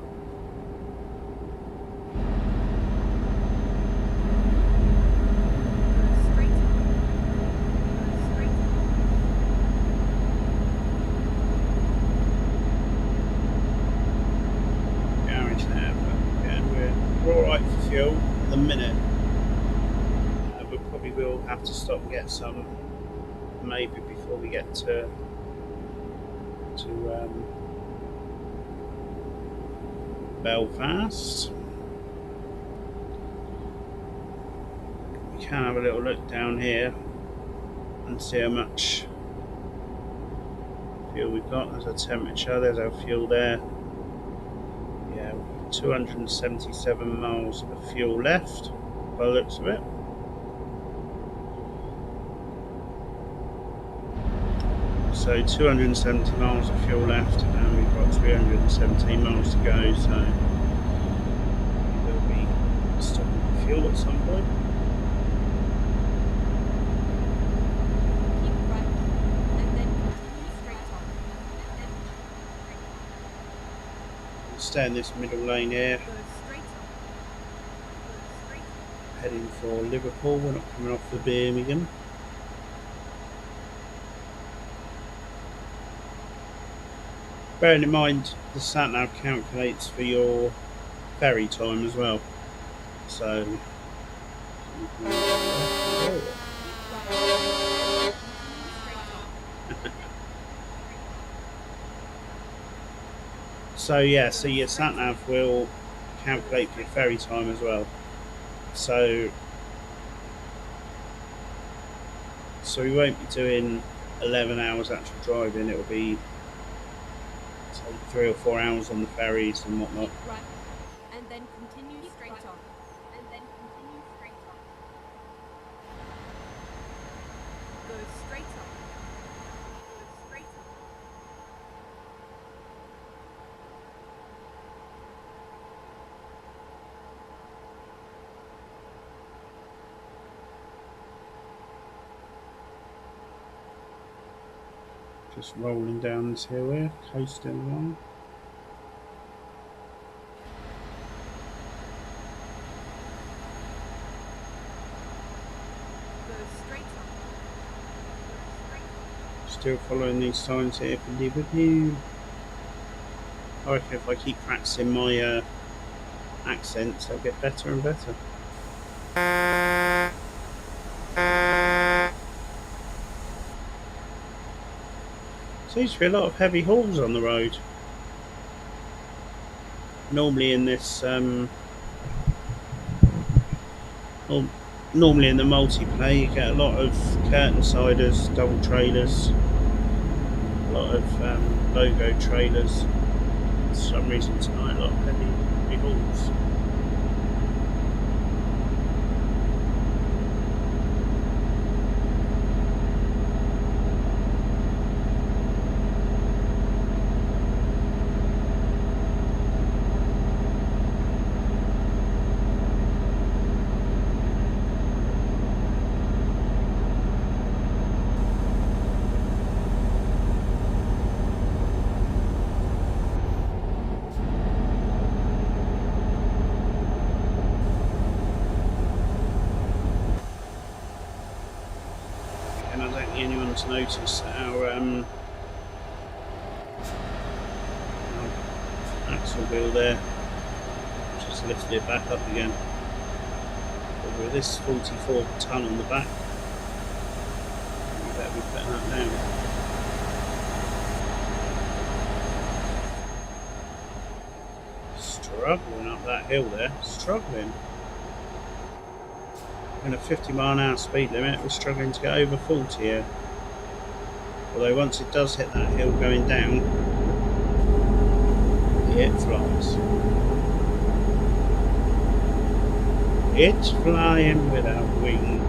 Garage there, but again, we're alright for fuel at the minute. We probably will have to stop and get some maybe before we get to Belfast. We can have a little look down here and see how much fuel we've got. There's our temperature, there's our fuel there. Yeah, 277 miles of fuel left by the looks of it. So 270 miles of fuel left, and we've got 317 miles to go, so we'll be stopping for fuel at some point. Keep right, and then continue straight on. We'll stay in this middle lane here, Go straight on. Go straight on. heading for Liverpool. We're not coming off the Birmingham. Bearing in mind, the sat-nav calculates for your ferry time as well. So, so yeah, so your sat-nav will calculate for your ferry time as well. So we won't be doing 11 hours actual driving. It'll be 3 or 4 hours on the ferries and whatnot. Right, and then continue straight on. And then continue straight on. Go straight on. Go straight on. Just rolling down this hill here, coasting along. Go straight on. Go straight on. Still following these signs here for Liverpool. I reckon if I keep practicing my accents, I'll get better and better. Seems to be a lot of heavy hauls on the road. Normally in this normally in the multiplayer you get a lot of curtain siders, double trailers, a lot of logo trailers. For some reason tonight a lot of heavy hauls. And I don't think anyone's noticed our axle wheel there. Just lifted it back up again. But with this 44 tonne on the back, we better be putting that down. Struggling up that hill there, struggling. In a 50-mile-an-hour speed limit, we're struggling to get over 40 here. Although once it does hit that hill going down, it flies. It's flying without wings.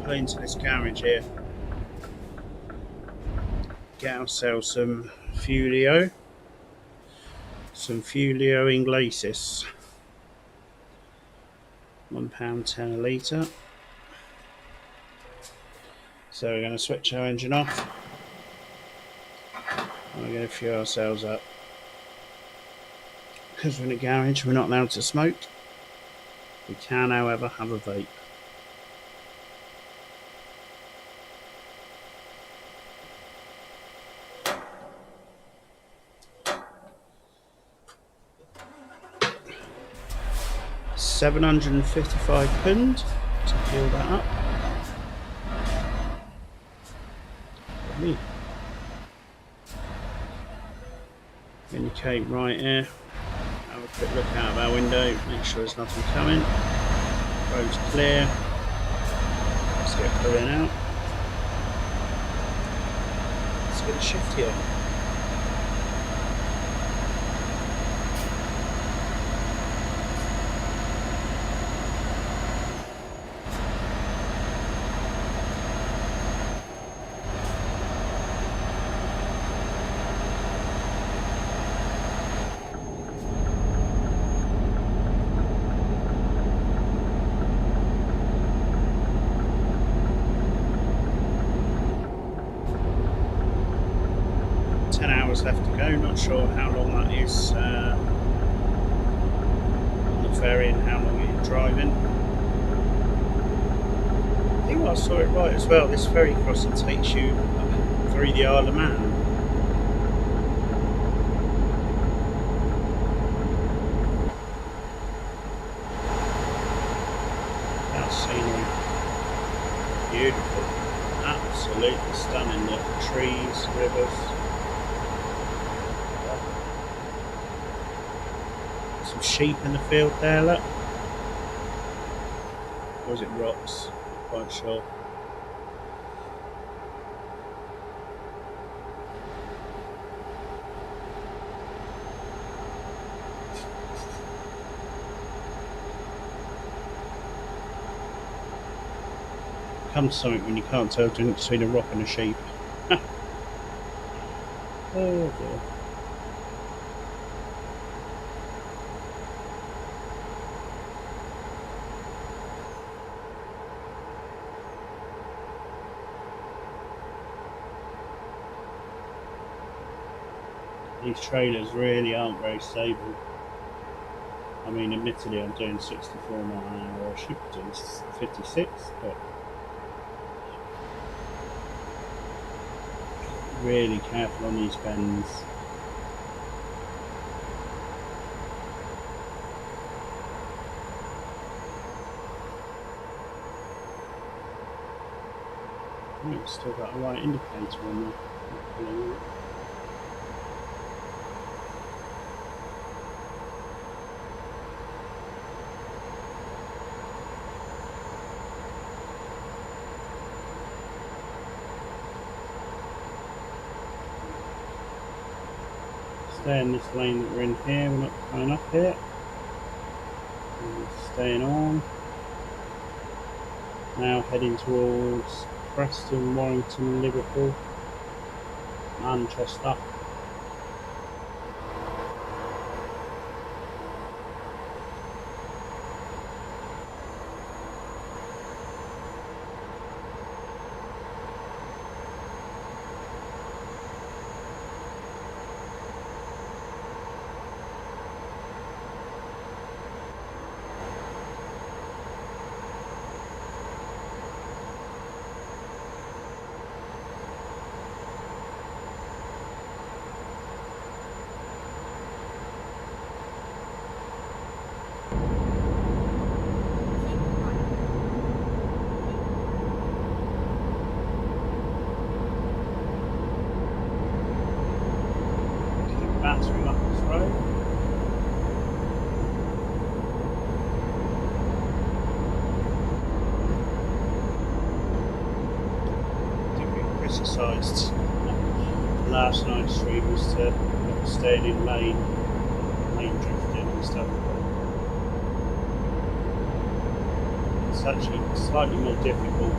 Into this garage here, get ourselves some Fulio Inglesis, £1.10 a litre. So we're going to switch our engine off and we're going to fuel ourselves up. Because we're in a garage, we're not allowed to smoke. We can, however, have a vape. £755 to fuel that up. Lovely. Indicate right here. Have a quick look out of our window, make sure there's nothing coming. Road's clear. Let's get pulling out. Let's get a shift here. Left to go, not sure how long that is on the ferry and how long you're driving. I think I saw it right as well, this ferry crossing takes you through the Isle of Man. That scenery, beautiful, absolutely stunning, the trees, rivers. Some sheep in the field there, look. Or is it rocks? Not quite sure. Comes to something when you can't tell between a rock and a sheep. Oh dear. These trailers really aren't very stable. I mean, admittedly I'm doing 64 mile an hour, I should be doing 56, but really careful on these bends. Right, it's still got a white indicator on there. Stay in this lane that we're in here, we're not coming up here. We're staying on. Now heading towards Preston, Warrington, Liverpool, Manchester. Battering up this road. Did get criticised last night's stream was to staying in lane drifting and stuff. It's actually slightly more difficult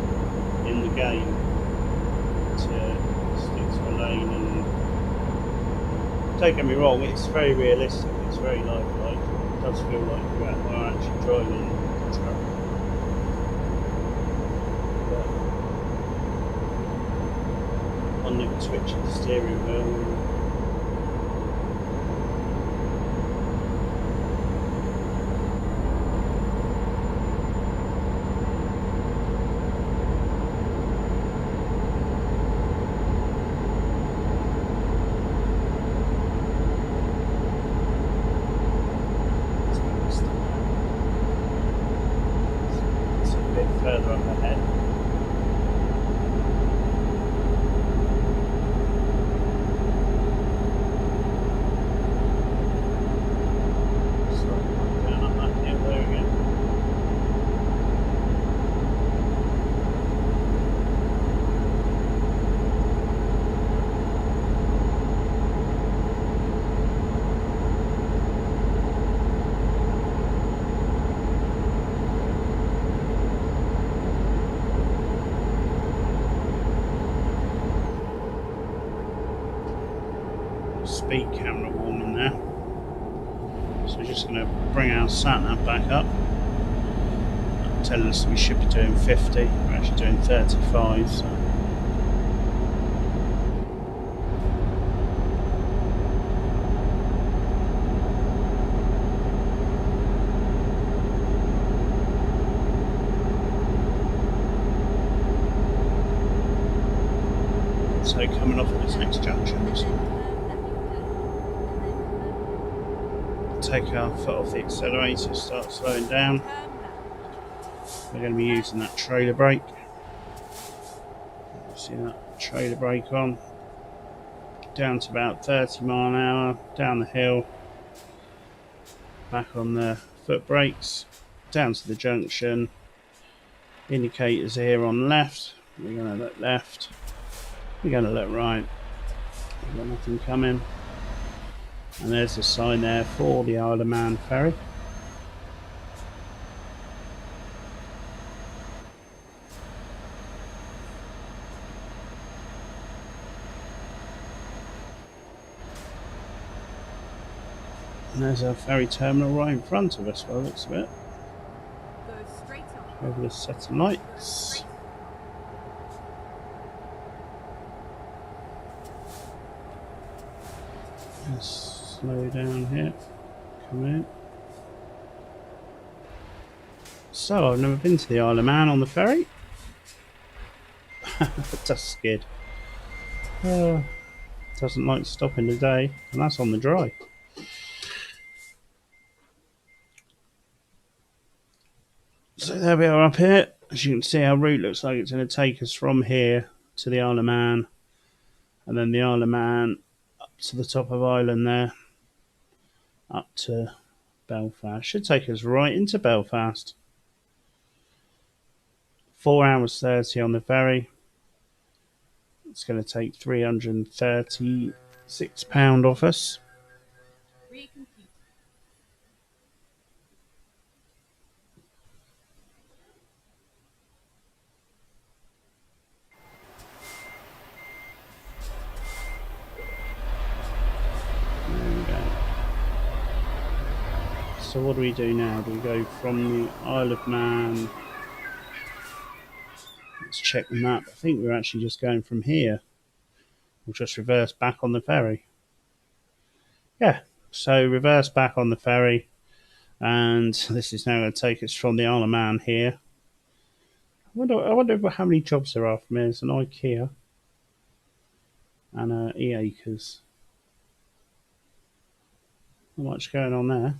in the game to stick to a lane, and don't get me wrong, it's very realistic, it's very lifelike, it does feel like you are actually driving the truck. But one little switch of the steering wheel. Further up ahead. So down up that hill there again. Speed camera warning there. So we're just going to bring our sat nav back up. Telling us we should be doing 50. We're actually doing 35. So. So coming off at this next junction. Take our foot off the accelerator, start slowing down. We're going to be using that trailer brake. See that trailer brake on. Down to about 30 mile an hour, down the hill. Back on the foot brakes, down to the junction. Indicators here on left. We're going to look left. We're going to look right. We've got nothing coming. And there's the sign there for the Isle of Man ferry. And there's a ferry terminal right in front of us by the looks of it. Over the set of lights. Let's slow down here. Come in. So, I've never been to the Isle of Man on the ferry. Dust skid. Doesn't like stopping today, and that's on the dry. So there we are up here. As you can see, our route looks like it's going to take us from here to the Isle of Man, and then the Isle of Man up to the top of Ireland there, up to Belfast. Should take us right into Belfast. 4 hours 30 on the ferry. It's going to take £336 off us. Recompute. There we go. So what do we do now? Do we go from the Isle of Man? Let's check the map. I think we're actually just going from here. We'll just reverse back on the ferry. Yeah, so reverse back on the ferry. And this is now going to take us from the Isle of Man here. I wonder how many jobs there are from here. There's an IKEA and E-Acres. Not much going on there.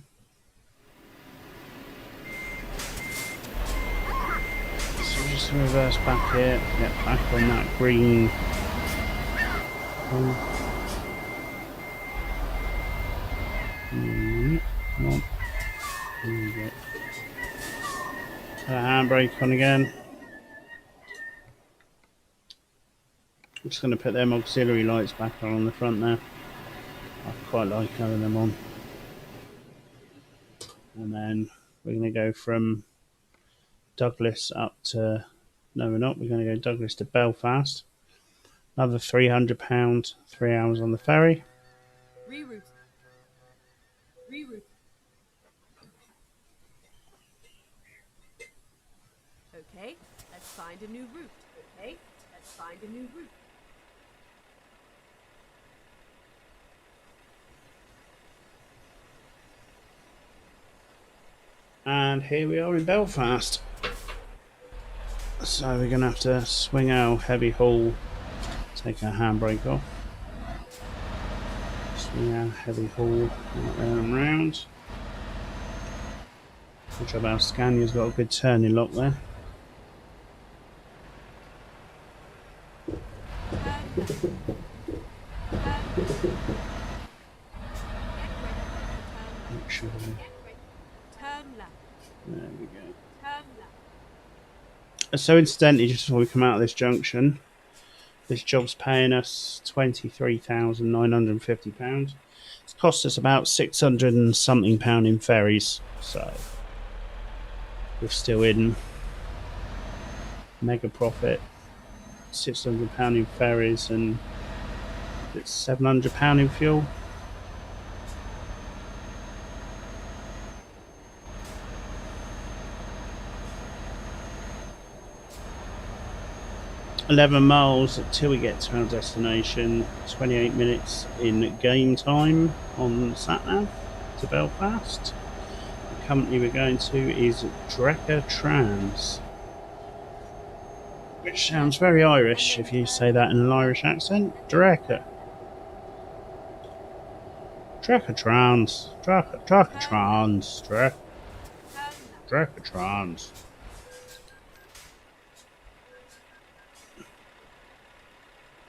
So we'll just reverse back here, get back on that green. Come on. There we go. Put a handbrake on again. I'm just going to put them auxiliary lights back on the front there. I quite like having them on. And then we're going to go from Douglas up to... No, we're not. We're going to go Douglas to Belfast. Another £300, 3 hours on the ferry. Reroute. Reroute. Okay, let's find a new route. Okay, let's find a new route. And here we are in Belfast. So we're going to have to swing our heavy haul, take our handbrake off. Swing our heavy haul right there and round. Good job, our Scania's got a good turning lock there. Make sure Turn left. there we go. Turn left. So incidentally, just before we come out of this junction, this job's paying us £23,950. It's cost us about 600 and something pound in ferries, so we're still in mega profit. £600 in ferries and it's £700 in fuel. $11 miles until we get to our destination. 28 minutes in game time on SatNav to Belfast. The company we're going to is Dreca Trans, which sounds very Irish if you say that in an Irish accent. Dreca. Dreca Trans. Dreca Trans. Dreca Trans.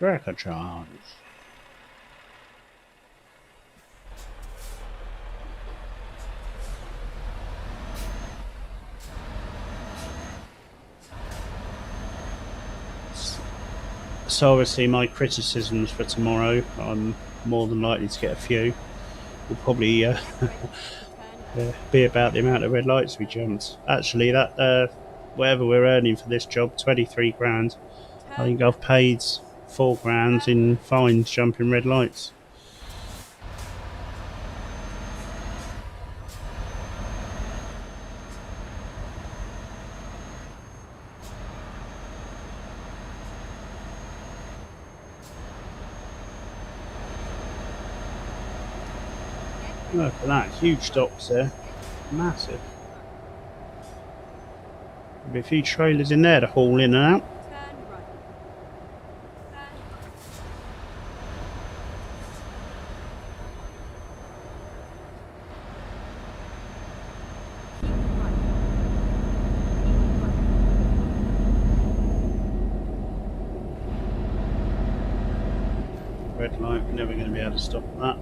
Dreca Trans. So obviously my criticisms for tomorrow, I'm more than likely to get a few, will probably be about the amount of red lights we jumped. Actually, that whatever we're earning for this job, 23 grand, I think I've paid 4 grand in fines jumping red lights. Look at that, huge docks there, massive. There'll be a few trailers in there to haul in and out. Turn right. Turn right. red light. We're never going to be able to stop that.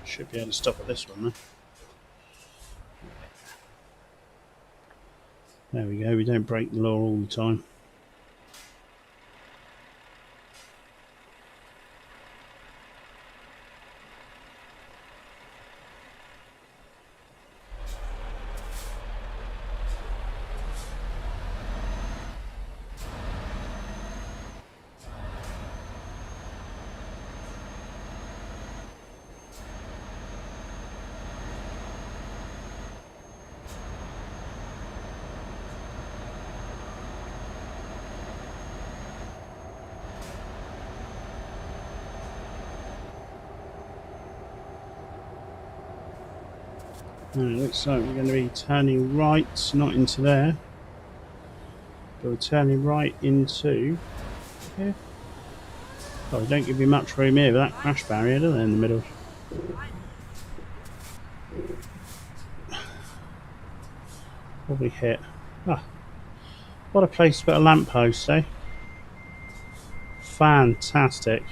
Should be able to stop at this one though. There we go, we don't break the law all the time. It looks like we're going to be turning right, not into there, but we're turning right into here. Oh, they don't give you much room here with that crash barrier, do they, in the middle? Probably hit. Ah, what a place to put a lamppost, eh? Fantastic.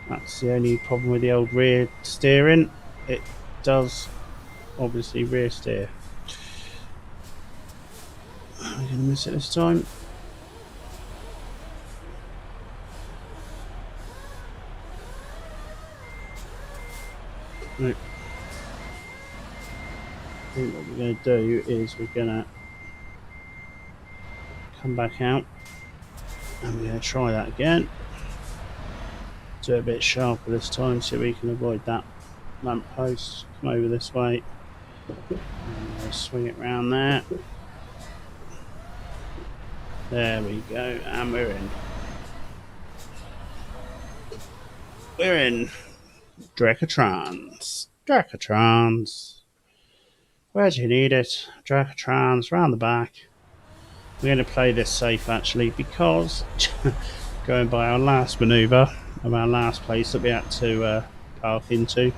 That's the only problem with the old rear steering. It does obviously rear steer. Are we going to miss it this time? Nope. I think what we're going to do is we're going to come back out and we're going to try that again. Do it a bit sharper this time so we can avoid that lamp post. Come over this way and swing it round there. There we go, and we're in. We're in. Dracatrons. Dracatrons. Where do you need it? Dracatrons, round the back. We're going to play this safe actually because going by our last manoeuvre of our last place that we had to park into.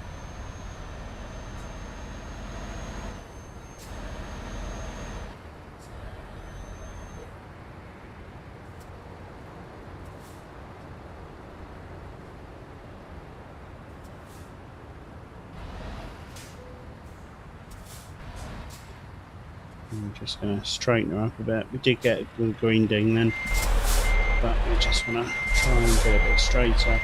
I'm just going to straighten her up a bit. We did get a good green ding then, but we're just going to try and get a bit straighter.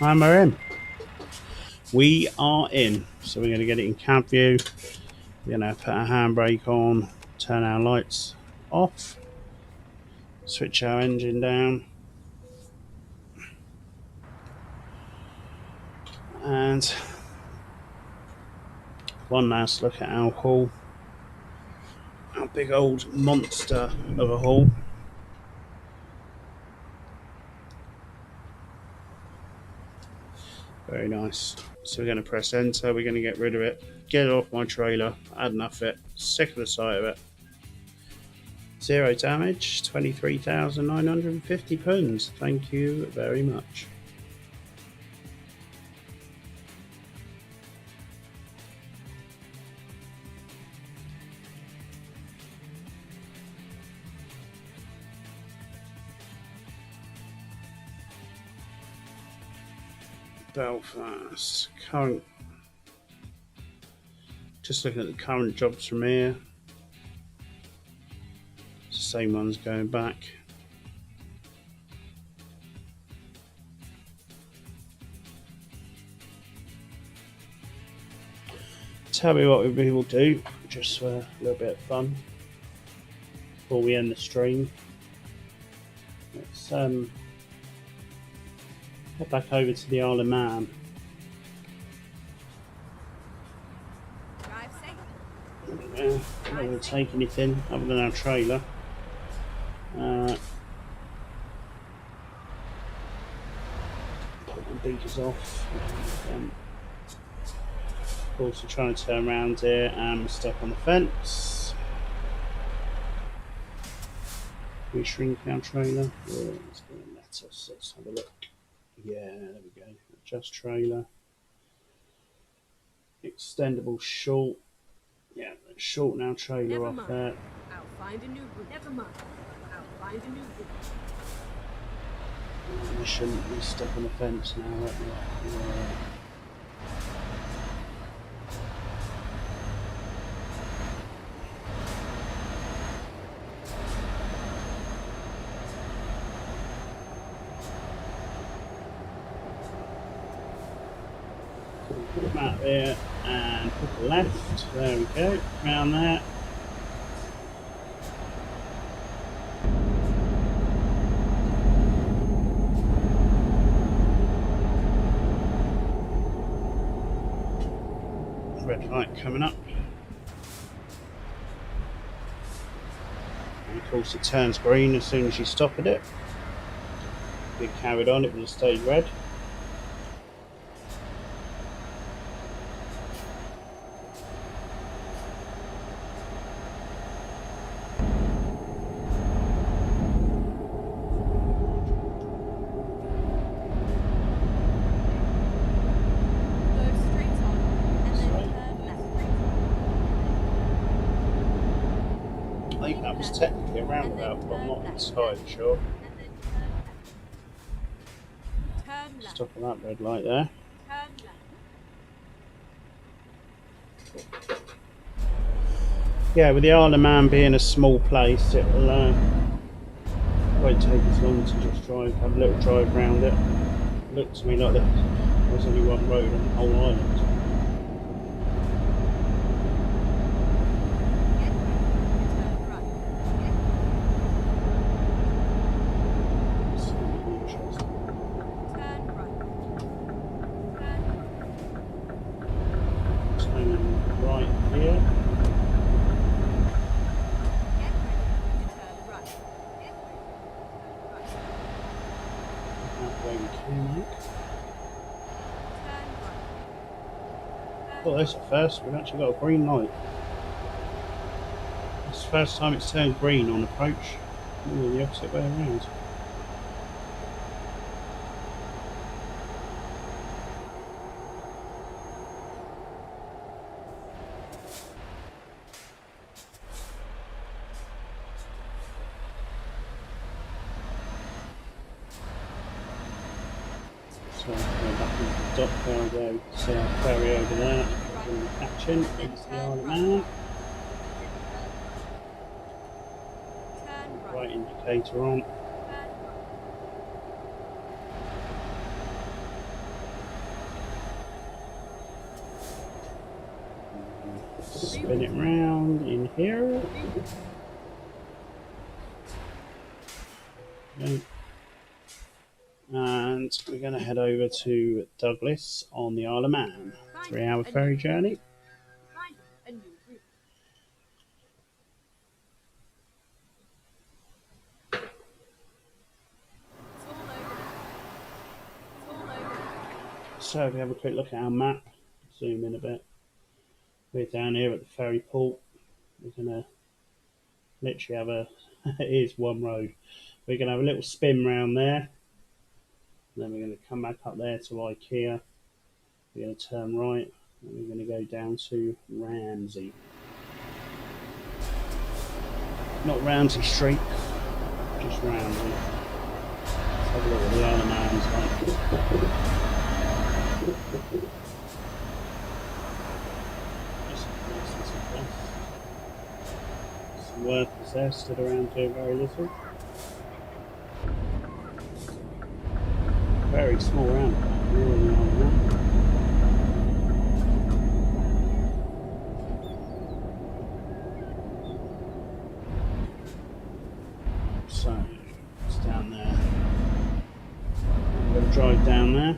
And we're in. We are in. So we're going to get it in cab view. We're going to put our handbrake on, turn our lights off, switch our engine down, and one last look at our hull. Our big old monster of a hull. Very nice. So we're going to press enter, we're going to get rid of it, get it off my trailer, had enough of it, sick of the sight of it. Zero damage, 23,950 pounds. Thank you very much. Belfast, current, just looking at the current jobs from here, it's the same ones going back. Tell me what we will do, just for a little bit of fun, before we end the stream. Let's head back over to the Isle of Man. Drive safe. I'm not going to take anything other than our trailer. Put the beakers off. Of course, we're trying to turn around here and we're stuck on the fence. We shrink our trailer. Oh, it's going to let us. Let's have a look. Yeah, there we go. Adjust trailer. Extendable short. Yeah, let's shorten our trailer Never off mind. there. I'll find a new route. Never mind. I'll find a new route. We shouldn't be stuck on the fence now, right? Yeah. Put them out there and put the left. There we go. Round there. Red light coming up. And of course it turns green as soon as you stop at it. If it carried on, it would have stayed red. I think that was technically a roundabout, but I'm not entirely sure. Turn left. Stop at that red light there. Turn left. Yeah, with the Isle of Man being a small place, it will won't take as long to just have a little drive around it. It looked to me like there's only one road on the whole island. Oh, that's the first. We've actually got a green light. It's the first time it's turned green on approach. Ooh, the opposite way around. So go back into the dock there, go see our ferry over there, and catch in into the Isle of Man. Right indicator on. Spin it round in here. Okay. And we're going to head over to Douglas on the Isle of Man. 3-hour ferry journey. So if we have a quick look at our map, zoom in a bit. We're down here at the ferry port. We're going to literally have a, here's one road. We're going to have a little spin round there. Then we're going to come back up there to IKEA. We're going to turn right. And we're going to go down to Ramsey. Not Ramsey Street, just Ramsey. Let's have a look at the Isle of Man's like. Some workers there stood around doing very little. Very small roundabout, really, on that. So, it's down there. I'm going to drive down there.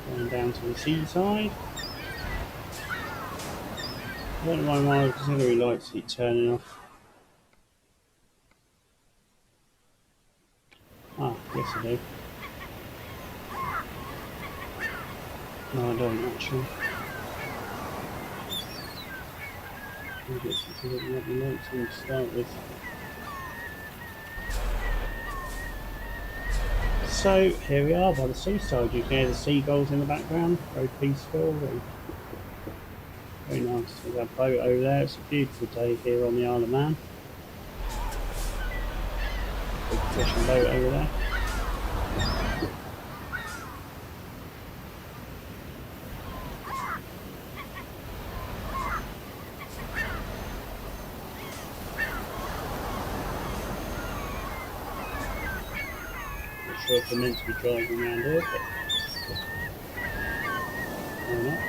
Going down to the seaside. I don't know why my auxiliary lights keep turning off. Yes, I do. No, I don't actually. Maybe it's because it might be lights on to start with. So here we are by the seaside. You can hear the seagulls in the background. Very peaceful. Very nice. There's our boat over there. It's a beautiful day here on the Isle of Man. Big fishing boat over there. Not sure if we're meant to be driving around here, but why not?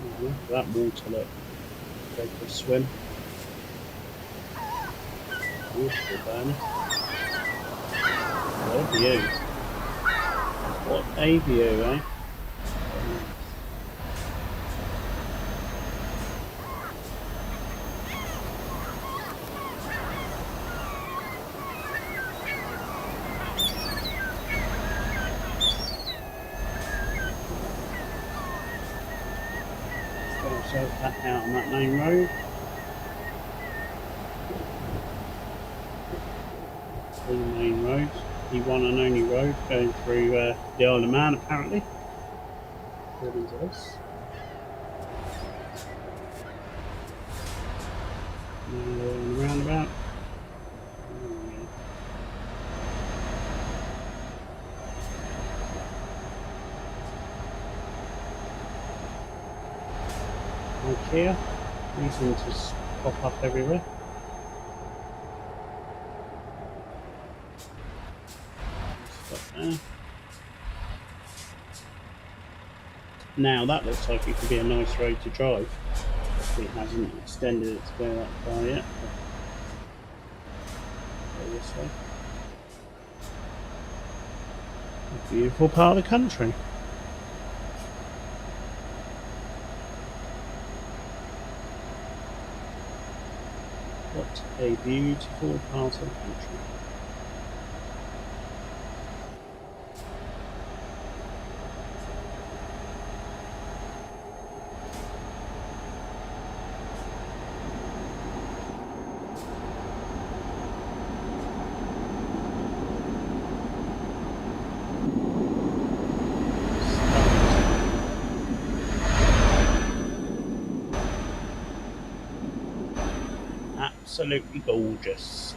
Oh, look at that water, look. Go for a swim. Beautiful burn. What a view. What a view, eh? So back out on that main road. The main road, the one and only road going through the Isle of Man apparently. According to this. Roundabout. IKEA. These seem to just pop up everywhere. Stop there. Now that looks like it could be a nice road to drive. It hasn't extended it to go that far yet. Go this way. A beautiful part of the country. What a beautiful part of the country. Absolutely gorgeous.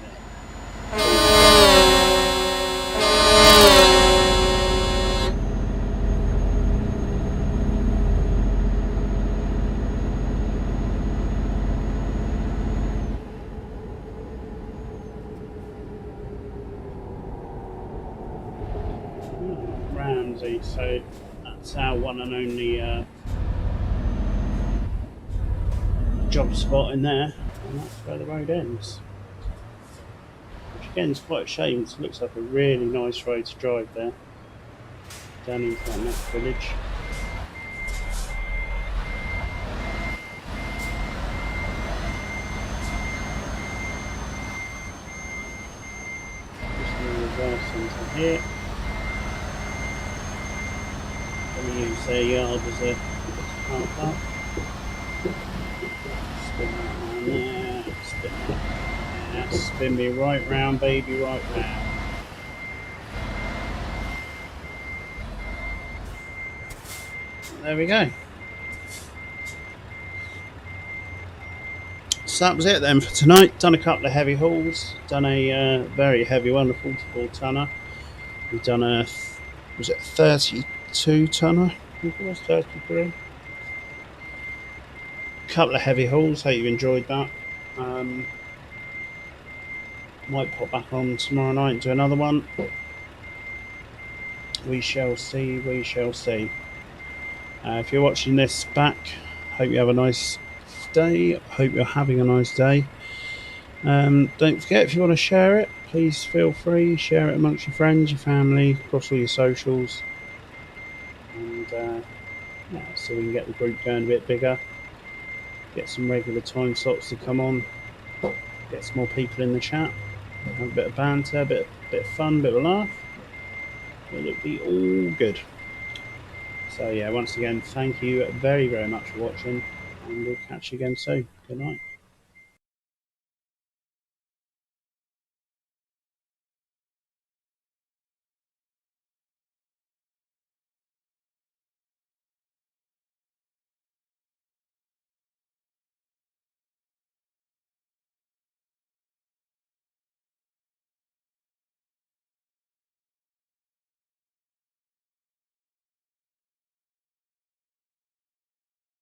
Ramsey, so that's our one and only job spot in there. And that's where the road ends. Which again is quite a shame, because it looks like a really nice road to drive there. Down into that next village. Just going to reverse into here. Going to use their yard as a car park. Spin that round there, spin that. Yeah, spin me right round, baby, right round. There we go. So that was it then for tonight. Done a couple of heavy hauls. Done a very heavy one, a 44 tonner. We've done a, was it a 32 tonner? I think it was 33. Couple of heavy hauls. Hope you enjoyed that. Might pop back on tomorrow night and do another one. We shall see. We shall see. If you're watching this back, hope you have a nice day. Hope you're having a nice day. Don't forget, if you want to share it, please feel free. Share it amongst your friends, your family, across all your socials, and yeah, so we can get the group going a bit bigger. get some regular time slots to come on, get some more people in the chat, have a bit of banter, a bit of fun, a bit of a laugh. It'll be all good. So yeah, once again, thank you very, very much for watching, and we'll catch you again soon. Good night.